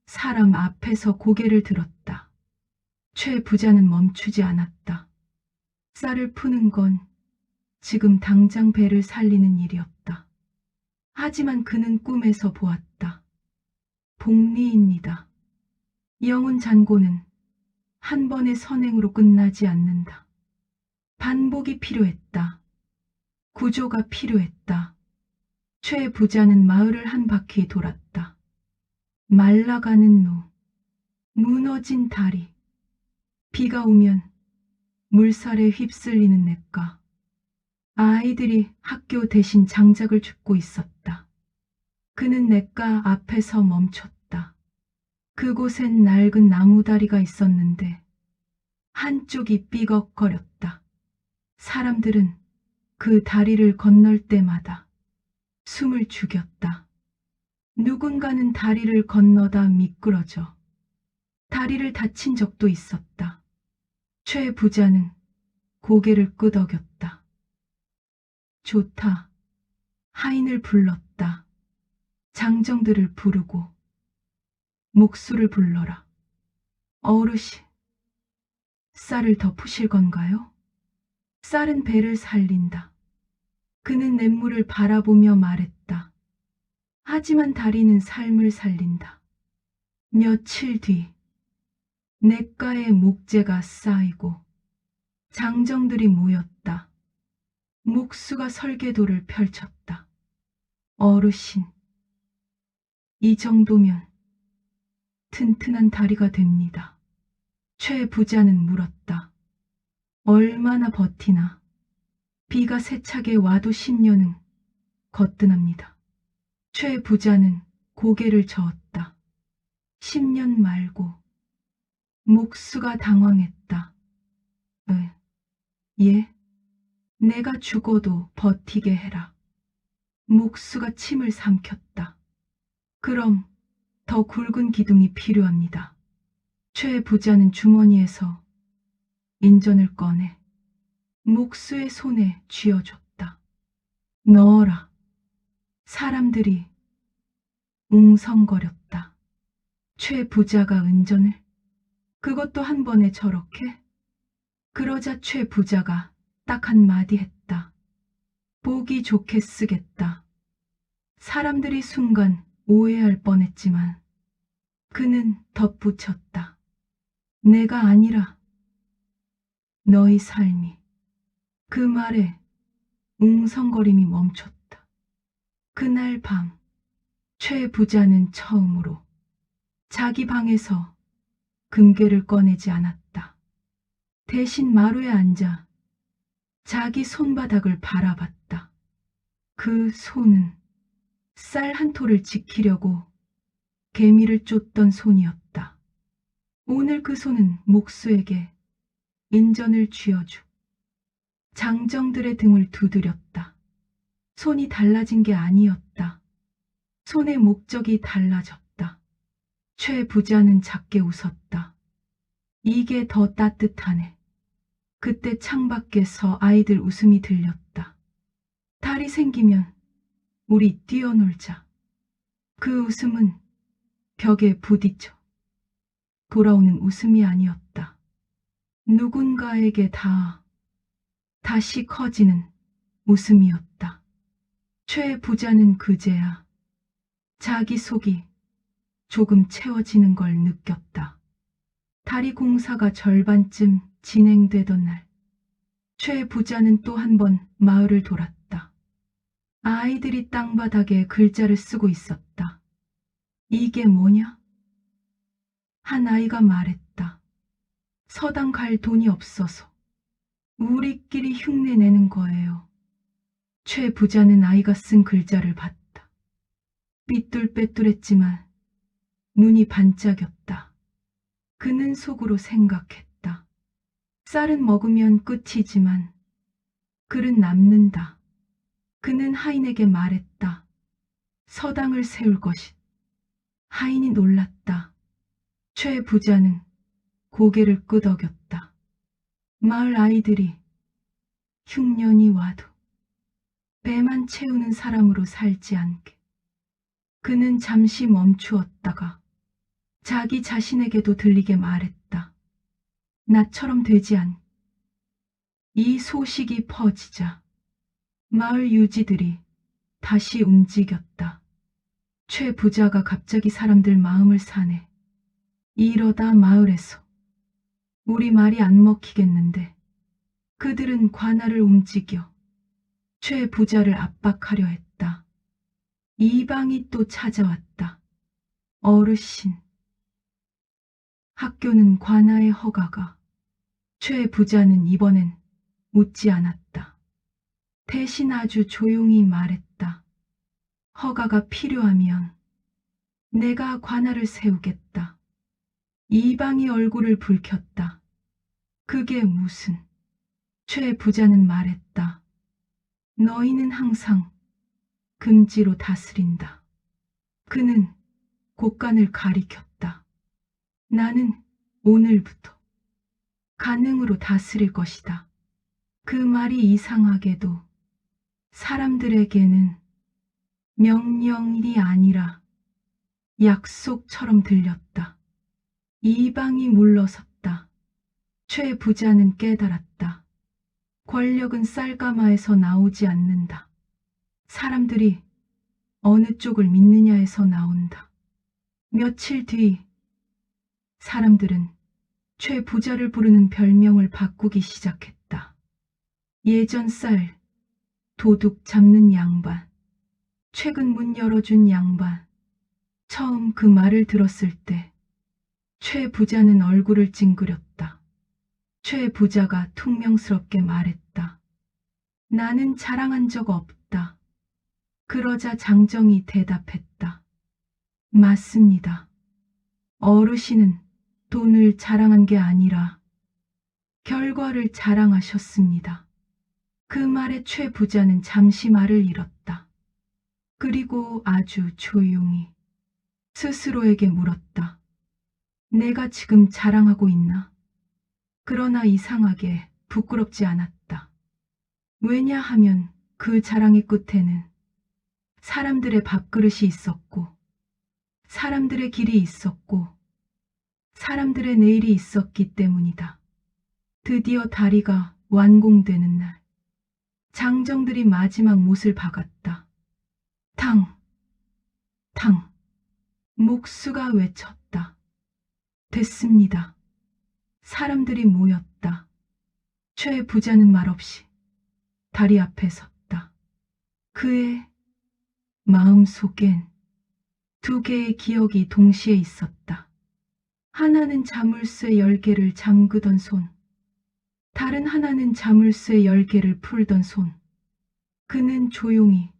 사람 앞에서 고개를 들었다. 최 부자는 멈추지 않았다. 쌀을 푸는 건 지금 당장 배를 살리는 일이었다. 하지만 그는 꿈에서 보았다. 복리입니다. 영혼 잔고는 한 번의 선행으로 끝나지 않는다. 반복이 필요했다. 구조가 필요했다. 최 부자는 마을을 한 바퀴 돌았다. 말라가는 노, 무너진 다리, 비가 오면 물살에 휩쓸리는 냇가, 아이들이 학교 대신 장작을 줍고 있었다. 그는 냇가 앞에서 멈췄다. 그곳엔 낡은 나무다리가 있었는데 한쪽이 삐걱거렸다. 사람들은 그 다리를 건널 때마다 숨을 죽였다. 누군가는 다리를 건너다 미끄러져 다리를 다친 적도 있었다. 최 부자는 고개를 끄덕였다. 좋다. 하인을 불렀다. 장정들을 부르고 목수를 불러라. 어르신, 쌀을 더 푸실 건가요? 쌀은 배를 살린다. 그는 냇물을 바라보며 말했다. 하지만 다리는 삶을 살린다. 며칠 뒤 냇가에 목재가 쌓이고 장정들이 모였다. 목수가 설계도를 펼쳤다. 어르신, 이 정도면 튼튼한 다리가 됩니다. 최 부자는 물었다. 얼마나 버티나? 비가 세차게 와도 10년은 거뜬합니다. 최 부자는 고개를 저었다. 10년 말고. 목수가 당황했다. 예? 내가 죽어도 버티게 해라. 목수가 침을 삼켰다. 그럼 더 굵은 기둥이 필요합니다. 최 부자는 주머니에서 인전을 꺼내 목수의 손에 쥐어줬다. 넣어라. 사람들이 웅성거렸다. 최 부자가 은전을? 그것도 한 번에 저렇게? 그러자 최 부자가 딱 한마디 했다. 보기 좋게 쓰겠다. 사람들이 순간 오해할 뻔했지만 그는 덧붙였다. 내가 아니라 너희 삶이. 그 말에 웅성거림이 멈췄다. 그날 밤 최 부자는 처음으로 자기 방에서 금괴를 꺼내지 않았다. 대신 마루에 앉아 자기 손바닥을 바라봤다. 그 손은 쌀 한 톨을 지키려고 개미를 쫓던 손이었다. 오늘 그 손은 목수에게 인전을 쥐어주 장정들의 등을 두드렸다. 손이 달라진 게 아니었다. 손의 목적이 달라졌다. 최 부자는 작게 웃었다. 이게 더 따뜻하네. 그때 창밖에서 아이들 웃음이 들렸다. 달이 생기면 우리 뛰어놀자. 그 웃음은 벽에 부딪혀 돌아오는 웃음이 아니었다. 누군가에게 다시 커지는 웃음이었다. 최 부자는 그제야 자기 속이 조금 채워지는 걸 느꼈다. 다리 공사가 절반쯤 진행되던 날, 최 부자는 또 한 번 마을을 돌았다. 아이들이 땅바닥에 글자를 쓰고 있었다. 이게 뭐냐? 한 아이가 말했다. 서당 갈 돈이 없어서 우리끼리 흉내내는 거예요. 최 부자는 아이가 쓴 글자를 봤다. 삐뚤빼뚤했지만 눈이 반짝였다. 그는 속으로 생각했다. 쌀은 먹으면 끝이지만 글은 남는다. 그는 하인에게 말했다. 서당을 세울 것이. 하인이 놀랐다. 최 부자는 고개를 끄덕였다. 마을 아이들이 흉년이 와도 배만 채우는 사람으로 살지 않게. 그는 잠시 멈추었다가 자기 자신에게도 들리게 말했다. 나처럼 되지 않. 이 소식이 퍼지자 마을 유지들이 다시 움직였다. 최 부자가 갑자기 사람들 마음을 사네. 이러다 마을에서 우리 말이 안 먹히겠는데. 그들은 관할을 움직여 최 부자를 압박하려 했다. 이방이 또 찾아왔다. 어르신. 학교는 관아의 허가가. 최 부자는 이번엔 웃지 않았다. 대신 아주 조용히 말했다. 허가가 필요하면 내가 관아를 세우겠다. 이방이 얼굴을 붉혔다. 그게 무슨. 최 부자는 말했다. 너희는 항상 금지로 다스린다. 그는 곳간을 가리켰다. 나는 오늘부터 가능으로 다스릴 것이다. 그 말이 이상하게도 사람들에게는 명령이 아니라 약속처럼 들렸다. 이방이 물러섰다. 최 부자는 깨달았다. 권력은 쌀가마에서 나오지 않는다. 사람들이 어느 쪽을 믿느냐에서 나온다. 며칠 뒤 사람들은 최 부자를 부르는 별명을 바꾸기 시작했다. 예전 쌀 도둑 잡는 양반, 최근 문 열어준 양반. 처음 그 말을 들었을 때 최 부자는 얼굴을 찡그렸다. 최 부자가 퉁명스럽게 말했다. 나는 자랑한 적 없다. 그러자 장정이 대답했다. 맞습니다. 어르신은 돈을 자랑한 게 아니라 결과를 자랑하셨습니다. 그 말에 최 부자는 잠시 말을 잃었다. 그리고 아주 조용히 스스로에게 물었다. 내가 지금 자랑하고 있나? 그러나 이상하게 부끄럽지 않았다. 왜냐하면 그 자랑의 끝에는 사람들의 밥그릇이 있었고, 사람들의 길이 있었고, 사람들의 내일이 있었기 때문이다. 드디어 다리가 완공되는 날, 장정들이 마지막 못을 박았다. 탕, 탕. 목수가 외쳤다. 됐습니다. 사람들이 모였다. 최 부자는 말없이 다리 앞에 섰다. 그의 마음속엔 두 개의 기억이 동시에 있었다. 하나는 자물쇠 열개를 잠그던 손, 다른 하나는 자물쇠 열개를 풀던 손. 그는 조용히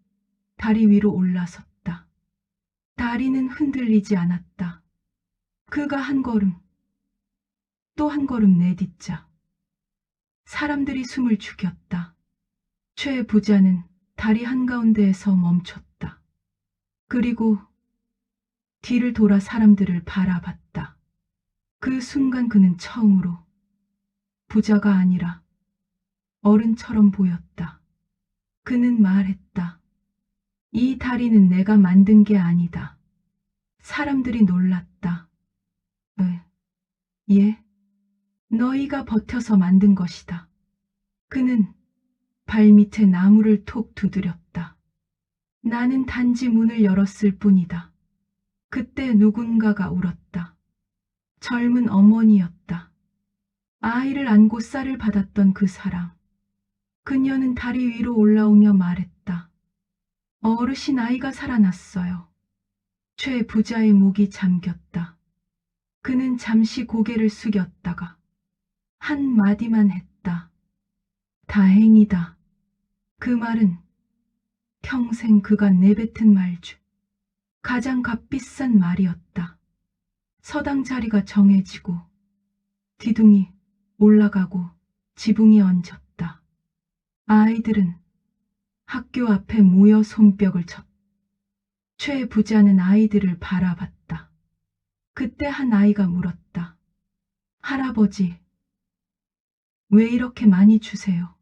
다리 위로 올라섰다. 다리는 흔들리지 않았다. 그가 한 걸음, 또 한 걸음 내딛자 사람들이 숨을 죽였다. 최 부자는 다리 한가운데에서 멈췄다. 그리고 뒤를 돌아 사람들을 바라봤다. 그 순간 그는 처음으로 부자가 아니라 어른처럼 보였다. 그는 말했다. 이 다리는 내가 만든 게 아니다. 사람들이 놀랐다. 예? 너희가 버텨서 만든 것이다. 그는 발밑에 나무를 톡 두드렸다. 나는 단지 문을 열었을 뿐이다. 그때 누군가가 울었다. 젊은 어머니였다. 아이를 안고 쌀을 받았던 그 사람. 그녀는 다리 위로 올라오며 말했다. 어르신, 아이가 살아났어요. 최 부자의 목이 잠겼다. 그는 잠시 고개를 숙였다가 한 마디만 했다. 다행이다. 그 말은 평생 그가 내뱉은 말 중 가장 값비싼 말이었다. 서당 자리가 정해지고 기둥이 올라가고 지붕이 얹혔다. 아이들은 학교 앞에 모여 손뼉을 쳤다. 최 부자는 아이들을 바라봤다. 그때 한 아이가 물었다. 할아버지, 왜 이렇게 많이 주세요?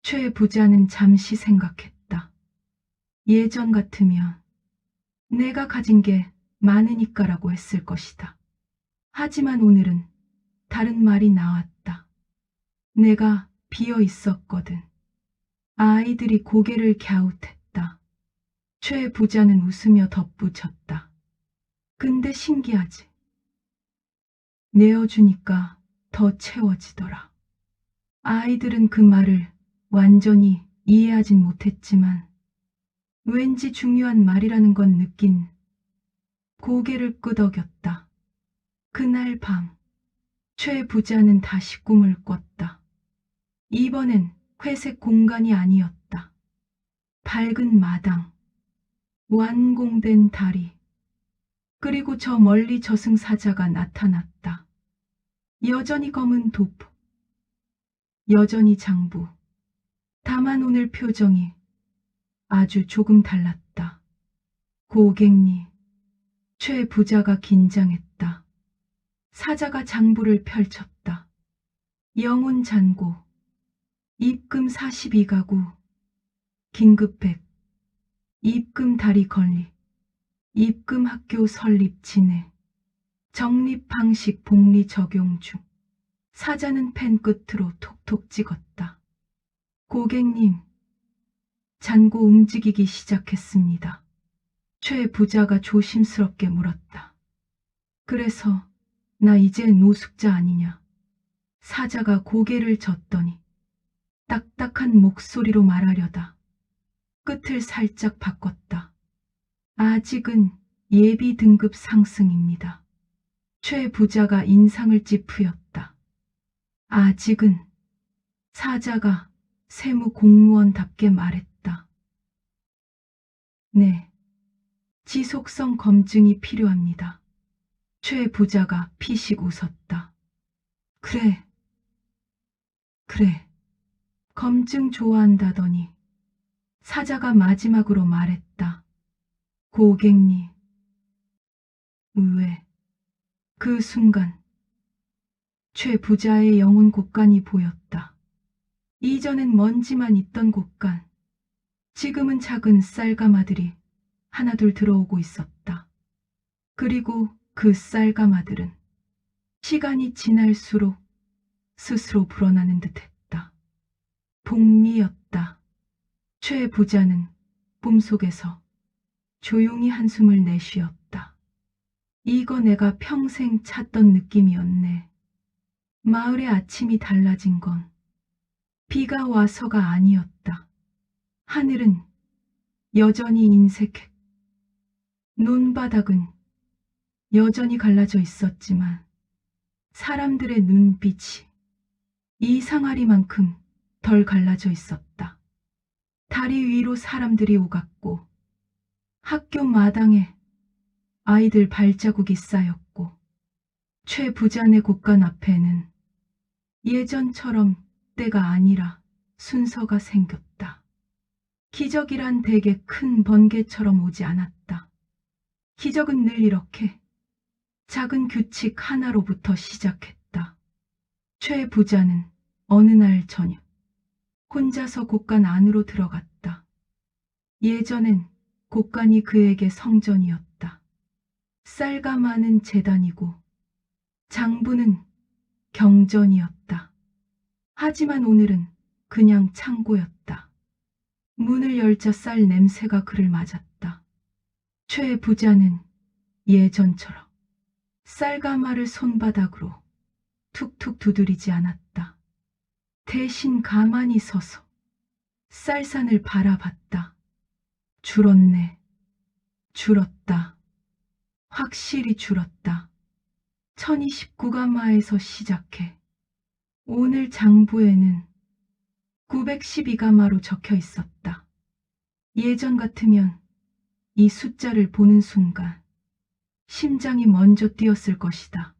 최 부자는 잠시 생각했다. 예전 같으면 내가 가진 게 많으니까라고 했을 것이다. 하지만 오늘은 다른 말이 나왔다. 내가 비어 있었거든. 아이들이 고개를 갸웃했다. 최 부자는 웃으며 덧붙였다. 근데 신기하지? 내어주니까 더 채워지더라. 아이들은 그 말을 완전히 이해하진 못했지만 왠지 중요한 말이라는 건 느낀 고개를 끄덕였다. 그날 밤, 최 부자는 다시 꿈을 꿨다. 이번엔 회색 공간이 아니었다. 밝은 마당, 완공된 다리, 그리고 저 멀리 저승사자가 나타났다. 여전히 검은 도프, 여전히 장부. 다만 오늘 표정이 아주 조금 달랐다. 고객님, 최 부자가 긴장했다. 사자가 장부를 펼쳤다. 영혼 잔고, 입금 42가구, 긴급백, 입금 다리 건립, 입금 학교 설립 진행, 적립 방식 복리 적용 중. 사자는 펜 끝으로 톡톡 찍었다. 고객님, 잔고 움직이기 시작했습니다. 최 부자가 조심스럽게 물었다. 그래서 나 이제 노숙자 아니냐? 사자가 고개를 젓더니 딱딱한 목소리로 말하려다 끝을 살짝 바꿨다. 아직은 예비 등급 상승입니다. 최 부자가 인상을 찌푸렸다. 아직은. 사자가 세무 공무원답게 말했다. 네, 지속성 검증이 필요합니다. 최 부자가 피식 웃었다. 그래, 검증 좋아한다더니. 사자가 마지막으로 말했다. 고객님, 왜? 그 순간 최 부자의 영혼 곳간이 보였다. 이전엔 먼지만 있던 곳간, 지금은 작은 쌀가마들이 하나둘 들어오고 있었다. 그리고 그 쌀가마들은 시간이 지날수록 스스로 불어나는 듯했다. 복리였다. 최 부자는 꿈속에서 조용히 한숨을 내쉬었다. 이거 내가 평생 찾던 느낌이었네. 마을의 아침이 달라진 건 비가 와서가 아니었다. 하늘은 여전히 인색했고 논바닥은 여전히 갈라져 있었지만 사람들의 눈빛이 이 상아리만큼 덜 갈라져 있었다. 다리 위로 사람들이 오갔고 학교 마당에 아이들 발자국이 쌓였고 최 부자네 곳간 앞에는 예전처럼 때가 아니라 순서가 생겼다. 기적이란 대개 큰 번개처럼 오지 않았다. 기적은 늘 이렇게 작은 규칙 하나로부터 시작했다. 최 부자는 어느 날 저녁 혼자서 곳간 안으로 들어갔다. 예전엔 곳간이 그에게 성전이었다. 쌀과 많은 제단이고 장부는 경전이었다. 하지만 오늘은 그냥 창고였다. 문을 열자 쌀 냄새가 그를 맞았다. 최 부자는 예전처럼 쌀가마를 손바닥으로 툭툭 두드리지 않았다. 대신 가만히 서서 쌀산을 바라봤다. 줄었네. 줄었다. 확실히 줄었다. 1029가마에서 시작해 오늘 장부에는 912가마로 적혀 있었다. 예전 같으면 이 숫자를 보는 순간 심장이 먼저 뛰었을 것이다.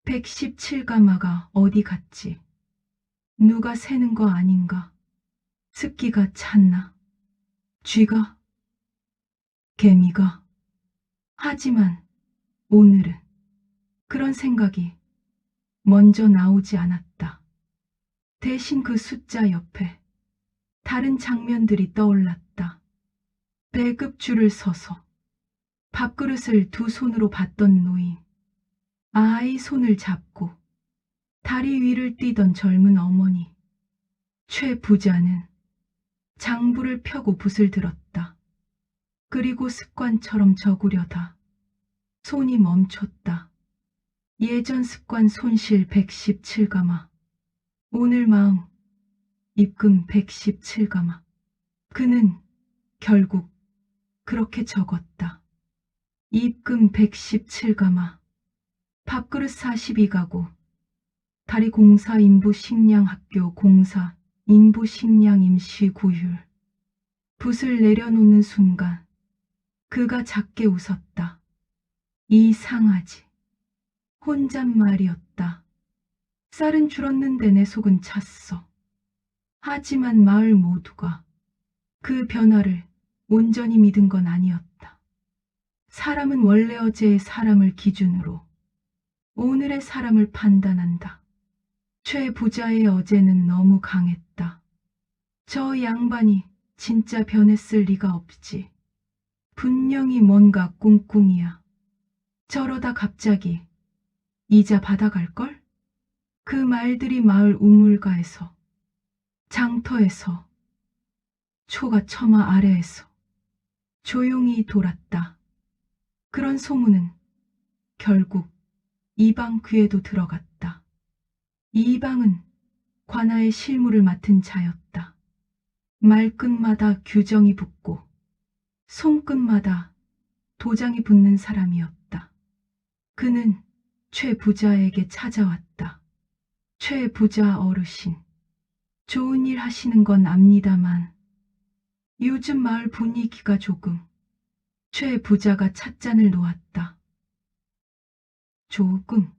117가마가 어디 갔지? 누가 세는 거 아닌가? 습기가 찼나? 쥐가? 개미가? 하지만 오늘은 그런 생각이 먼저 나오지 않았다. 대신 그 숫자 옆에 다른 장면들이 떠올랐다. 배급줄을 서서 밥그릇을 두 손으로 받던 노인, 아이 손을 잡고 다리 위를 뛰던 젊은 어머니, 최 부자는 장부를 펴고 붓을 들었다. 그리고 습관처럼 적으려다 손이 멈췄다. 예전 습관 손실 117가마, 오늘 마음 입금 117가마. 그는 결국 그렇게 적었다. 입금 117가마, 밥그릇 42가구, 다리 공사 인부식량학교 공사 인부식량 임시구율. 붓을 내려놓는 순간 그가 작게 웃었다. 이상하지. 혼잣말이었다. 쌀은 줄었는데 내 속은 찼어. 하지만 마을 모두가 그 변화를 온전히 믿은 건 아니었다. 사람은 원래 어제의 사람을 기준으로 오늘의 사람을 판단한다. 최 부자의 어제는 너무 강했다. 저 양반이 진짜 변했을 리가 없지. 분명히 뭔가 꿍꿍이야. 저러다 갑자기 이자 받아갈걸? 그 말들이 마을 우물가에서, 장터에서, 초가 처마 아래에서 조용히 돌았다. 그런 소문은 결국 이방 귀에도 들어갔다. 이방은 관아의 실무를 맡은 자였다. 말끝마다 규정이 붙고 손끝마다 도장이 붙는 사람이었다. 그는 최 부자에게 찾아왔다. 최 부자 어르신, 좋은 일 하시는 건 압니다만 요즘 마을 분위기가 조금. 최 부자가 찻잔을 놓았다. 조금.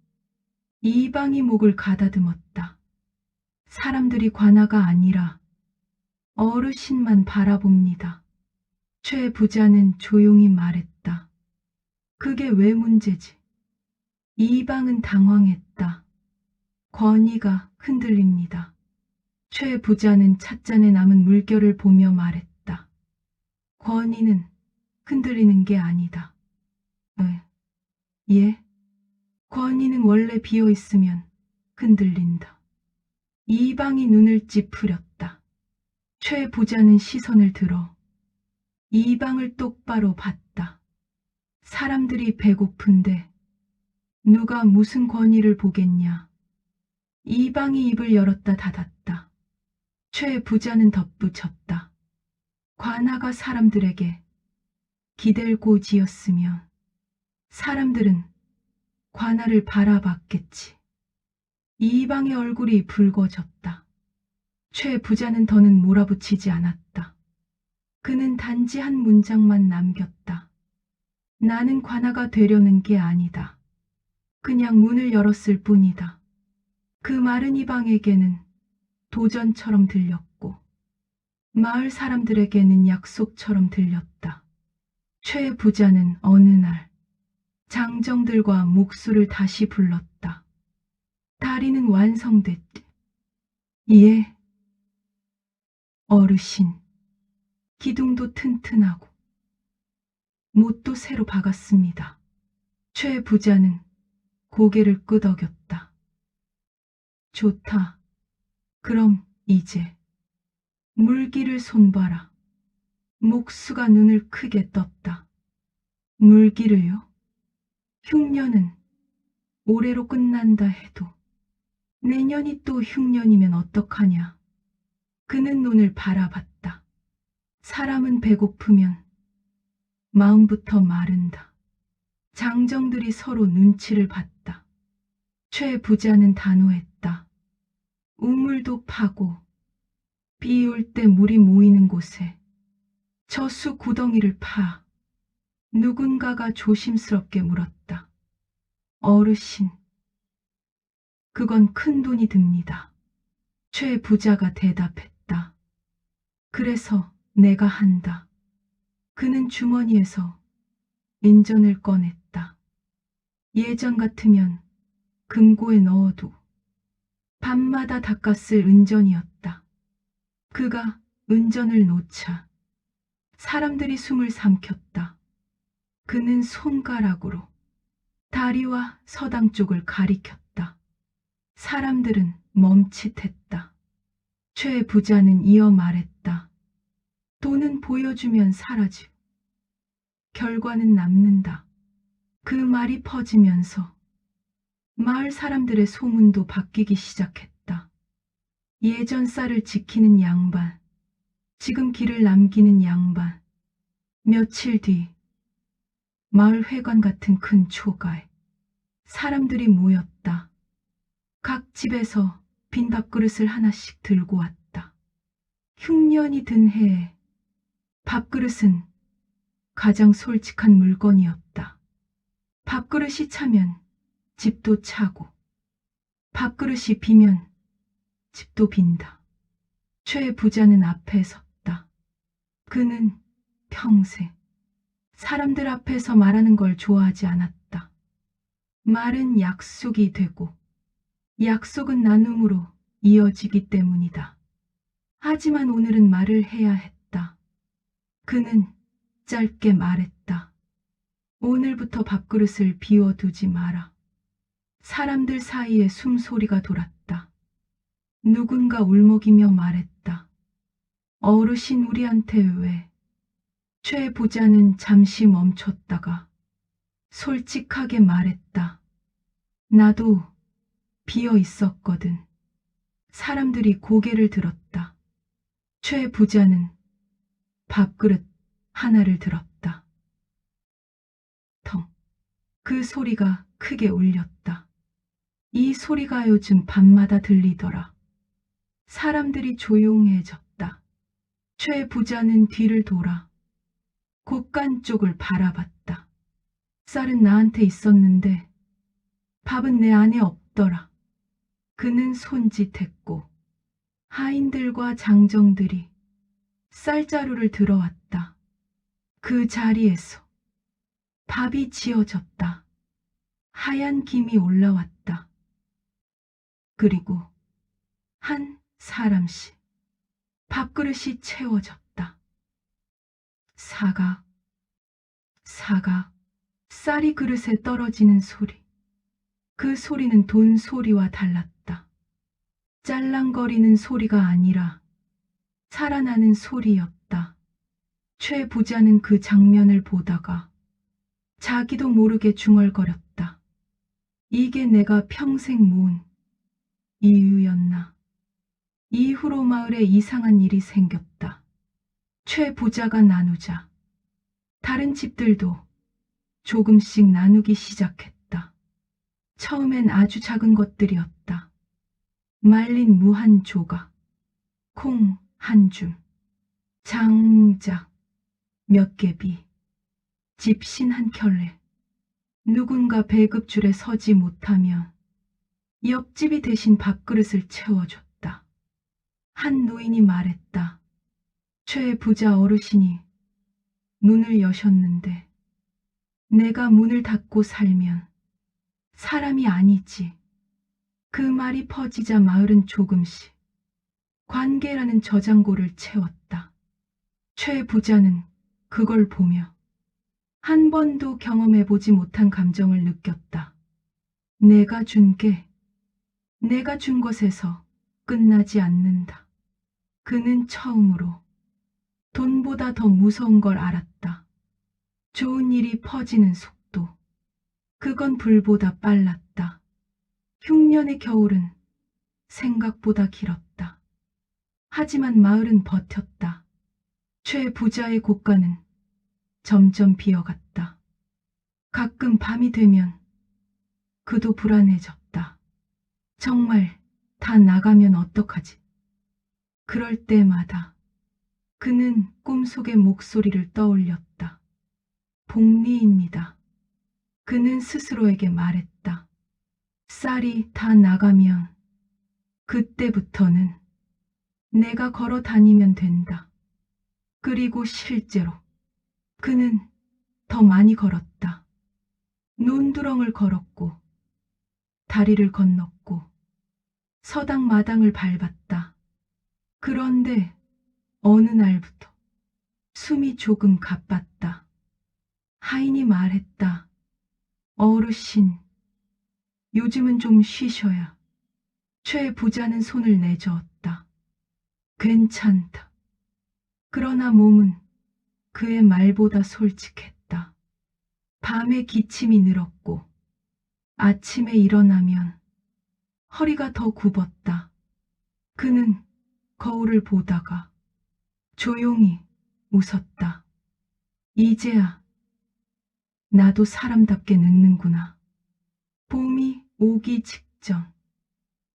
이방이 목을 가다듬었다. 사람들이 관아가 아니라 어르신만 바라봅니다. 최 부자는 조용히 말했다. 그게 왜 문제지? 이방은 당황했다. 권위가 흔들립니다. 최 부자는 찻잔에 남은 물결을 보며 말했다. 권위는 흔들리는 게 아니다. 예? 권위는 원래 비어있으면 흔들린다. 이방이 눈을 찌푸렸다. 최 부자는 시선을 들어 이방을 똑바로 봤다. 사람들이 배고픈데 누가 무슨 권위를 보겠냐. 이방이 입을 열었다 닫았다. 최 부자는 덧붙였다. 관아가 사람들에게 기댈 고지였으면 사람들은 관아를 바라봤겠지. 이방의 얼굴이 붉어졌다. 최 부자는 더는 몰아붙이지 않았다. 그는 단지 한 문장만 남겼다. 나는 관아가 되려는 게 아니다. 그냥 문을 열었을 뿐이다. 그 말은 이방에게는 도전처럼 들렸고 마을 사람들에게는 약속처럼 들렸다. 최 부자는 어느 날 장정들과 목수를 다시 불렀다. 다리는 완성됐지. 예, 어르신. 기둥도 튼튼하고 못도 새로 박았습니다. 최 부자는 고개를 끄덕였다. 좋다. 그럼 이제 물기를 손봐라. 목수가 눈을 크게 떴다. 물기를요? 흉년은 올해로 끝난다 해도 내년이 또 흉년이면 어떡하냐. 그는 눈을 바라봤다. 사람은 배고프면 마음부터 마른다. 장정들이 서로 눈치를 봤다. 최 부자는 단호했다. 우물도 파고 비 올 때 물이 모이는 곳에 저수 구덩이를 파. 누군가가 조심스럽게 물었다. 어르신, 그건 큰 돈이 듭니다. 최 부자가 대답했다. 그래서 내가 한다. 그는 주머니에서 인전을 꺼냈다. 예전 같으면 금고에 넣어도 밤마다 닦았을 은전이었다. 그가 은전을 놓자 사람들이 숨을 삼켰다. 그는 손가락으로 다리와 서당 쪽을 가리켰다. 사람들은 멈칫했다. 최 부자는 이어 말했다. 돈은 보여주면 사라지고 결과는 남는다. 그 말이 퍼지면서 마을 사람들의 소문도 바뀌기 시작했다. 예전 쌀을 지키는 양반, 지금 길을 남기는 양반. 며칠 뒤 마을 회관 같은 큰 초가에 사람들이 모였다. 각 집에서 빈 밥그릇을 하나씩 들고 왔다. 흉년이 든 해에 밥그릇은 가장 솔직한 물건이었다. 밥그릇이 차면 집도 차고 밥그릇이 비면 집도 빈다. 최 부자는 앞에 섰다. 그는 평생 사람들 앞에서 말하는 걸 좋아하지 않았다. 말은 약속이 되고 약속은 나눔으로 이어지기 때문이다. 하지만 오늘은 말을 해야 했다. 그는 짧게 말했다. 오늘부터 밥그릇을 비워두지 마라. 사람들 사이에 숨소리가 돌았다. 누군가 울먹이며 말했다. 어르신 우리한테 왜? 최 부자는 잠시 멈췄다가 솔직하게 말했다. 나도 비어 있었거든. 사람들이 고개를 들었다. 최 부자는 밥그릇 하나를 들었다. 텅. 그 소리가 크게 울렸다. 이 소리가 요즘 밤마다 들리더라. 사람들이 조용해졌다. 최 부자는 뒤를 돌아 곳간 쪽을 바라봤다. 쌀은 나한테 있었는데 밥은 내 안에 없더라. 그는 손짓했고 하인들과 장정들이 쌀자루를 들어왔다. 그 자리에서 밥이 지어졌다. 하얀 김이 올라왔다. 그리고 한 사람씩 밥그릇이 채워졌다. 사각, 사각, 쌀이 그릇에 떨어지는 소리. 그 소리는 돈 소리와 달랐다. 짤랑거리는 소리가 아니라 살아나는 소리였다. 최 부자는 그 장면을 보다가 자기도 모르게 중얼거렸다. 이게 내가 평생 모은 이유였나. 이후로 마을에 이상한 일이 생겼다. 최 부자가 나누자 다른 집들도 조금씩 나누기 시작했다. 처음엔 아주 작은 것들이었다. 말린 무 한 조각, 콩 한 줌, 장작 몇 개비, 집신 한 켤레. 누군가 배급줄에 서지 못하면 옆집이 대신 밥그릇을 채워줬다. 한 노인이 말했다. 최 부자 어르신이 문을 여셨는데 내가 문을 닫고 살면 사람이 아니지. 그 말이 퍼지자 마을은 조금씩 관계라는 저장고를 채웠다. 최 부자는 그걸 보며 한 번도 경험해보지 못한 감정을 느꼈다. 내가 준 것에서 끝나지 않는다. 그는 처음으로 돈보다 더 무서운 걸 알았다. 좋은 일이 퍼지는 속도. 그건 불보다 빨랐다. 흉년의 겨울은 생각보다 길었다. 하지만 마을은 버텼다. 최 부자의 곳간은 점점 비어갔다. 가끔 밤이 되면 그도 불안해졌다. 정말 다 나가면 어떡하지? 그럴 때마다 그는 꿈속의 목소리를 떠올렸다. 복리입니다. 그는 스스로에게 말했다. 쌀이 다 나가면 그때부터는 내가 걸어 다니면 된다. 그리고 실제로 그는 더 많이 걸었다. 논두렁을 걸었고 다리를 건넜고 서당 마당을 밟았다. 그런데 어느 날부터 숨이 조금 가빴다. 하인이 말했다. 어르신, 요즘은 좀 쉬셔야. 최 부자는 손을 내저었다. 괜찮다. 그러나 몸은 그의 말보다 솔직했다. 밤에 기침이 늘었고 아침에 일어나면 허리가 더 굽었다. 그는 거울을 보다가 조용히 웃었다. 이제야 나도 사람답게 늙는구나. 봄이 오기 직전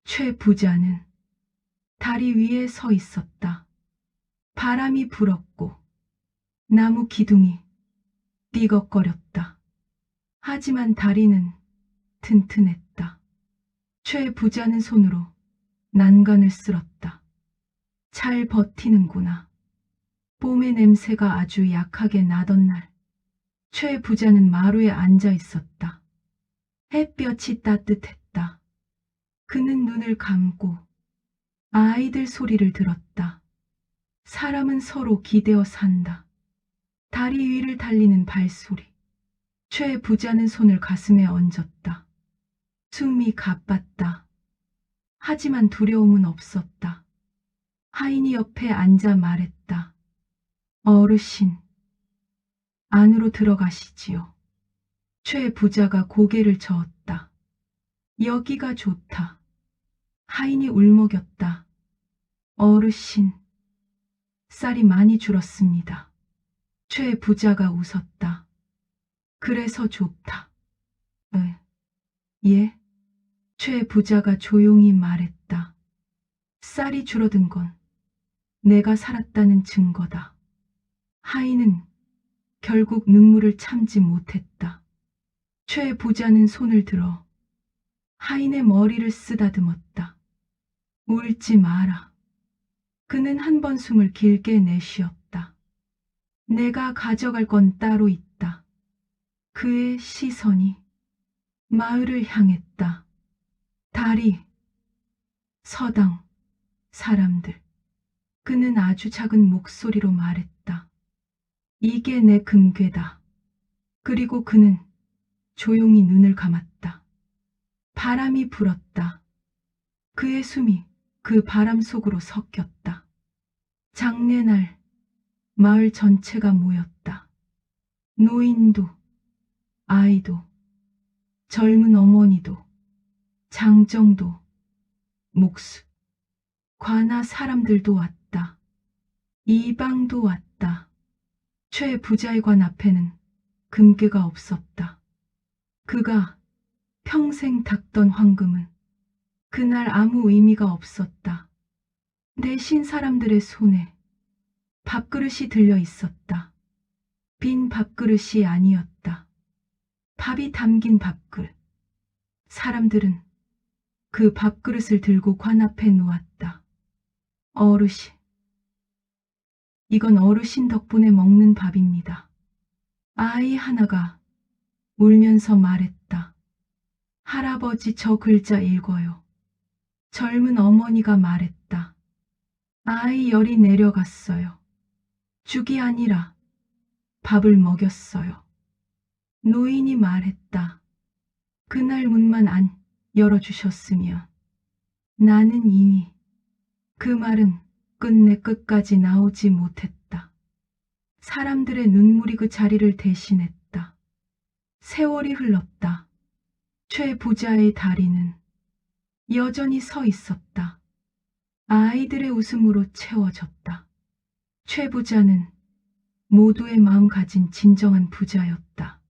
최 부자는 다리 위에 서 있었다. 바람이 불었고 나무 기둥이 띠걱거렸다. 하지만 다리는 튼튼했다. 최 부자는 손으로 난간을 쓸었다. 잘 버티는구나. 봄의 냄새가 아주 약하게 나던 날, 최 부자는 마루에 앉아 있었다. 햇볕이 따뜻했다. 그는 눈을 감고 아이들 소리를 들었다. 사람은 서로 기대어 산다. 다리 위를 달리는 발소리. 최 부자는 손을 가슴에 얹었다. 숨이 가빴다. 하지만 두려움은 없었다. 하인이 옆에 앉아 말했다. 어르신, 안으로 들어가시지요. 최 부자가 고개를 저었다. 여기가 좋다. 하인이 울먹였다. 어르신, 쌀이 많이 줄었습니다. 최 부자가 웃었다. 그래서 좋다. 예? 최 부자가 조용히 말했다. 쌀이 줄어든 건 내가 살았다는 증거다. 하인은 결국 눈물을 참지 못했다. 최 부자는 손을 들어 하인의 머리를 쓰다듬었다. 울지 마라. 그는 한 번 숨을 길게 내쉬었다. 내가 가져갈 건 따로 있다. 그의 시선이 마을을 향했다. 다리, 서당, 사람들. 그는 아주 작은 목소리로 말했다. 이게 내 금괴다. 그리고 그는 조용히 눈을 감았다. 바람이 불었다. 그의 숨이 그 바람 속으로 섞였다. 장례날 마을 전체가 모였다. 노인도, 아이도, 젊은 어머니도, 장정도, 목수, 관아 사람들도 왔다. 이방도 왔다. 최 부자의 관 앞에는 금괴가 없었다. 그가 평생 닦던 황금은 그날 아무 의미가 없었다. 대신 사람들의 손에 밥그릇이 들려 있었다. 빈 밥그릇이 아니었다. 밥이 담긴 밥그릇. 사람들은 그 밥그릇을 들고 관 앞에 놓았다. 어르신. 이건 어르신 덕분에 먹는 밥입니다. 아이 하나가 울면서 말했다. 할아버지 저 글자 읽어요. 젊은 어머니가 말했다. 아이 열이 내려갔어요. 죽이 아니라 밥을 먹였어요. 노인이 말했다. 그날 문만 안 열어주셨으면 나는 이미 그 말은 끝내 끝까지 나오지 못했다. 사람들의 눈물이 그 자리를 대신했다. 세월이 흘렀다. 최 부자의 다리는 여전히 서 있었다. 아이들의 웃음으로 채워졌다. 최 부자는 모두의 마음 가진 진정한 부자였다.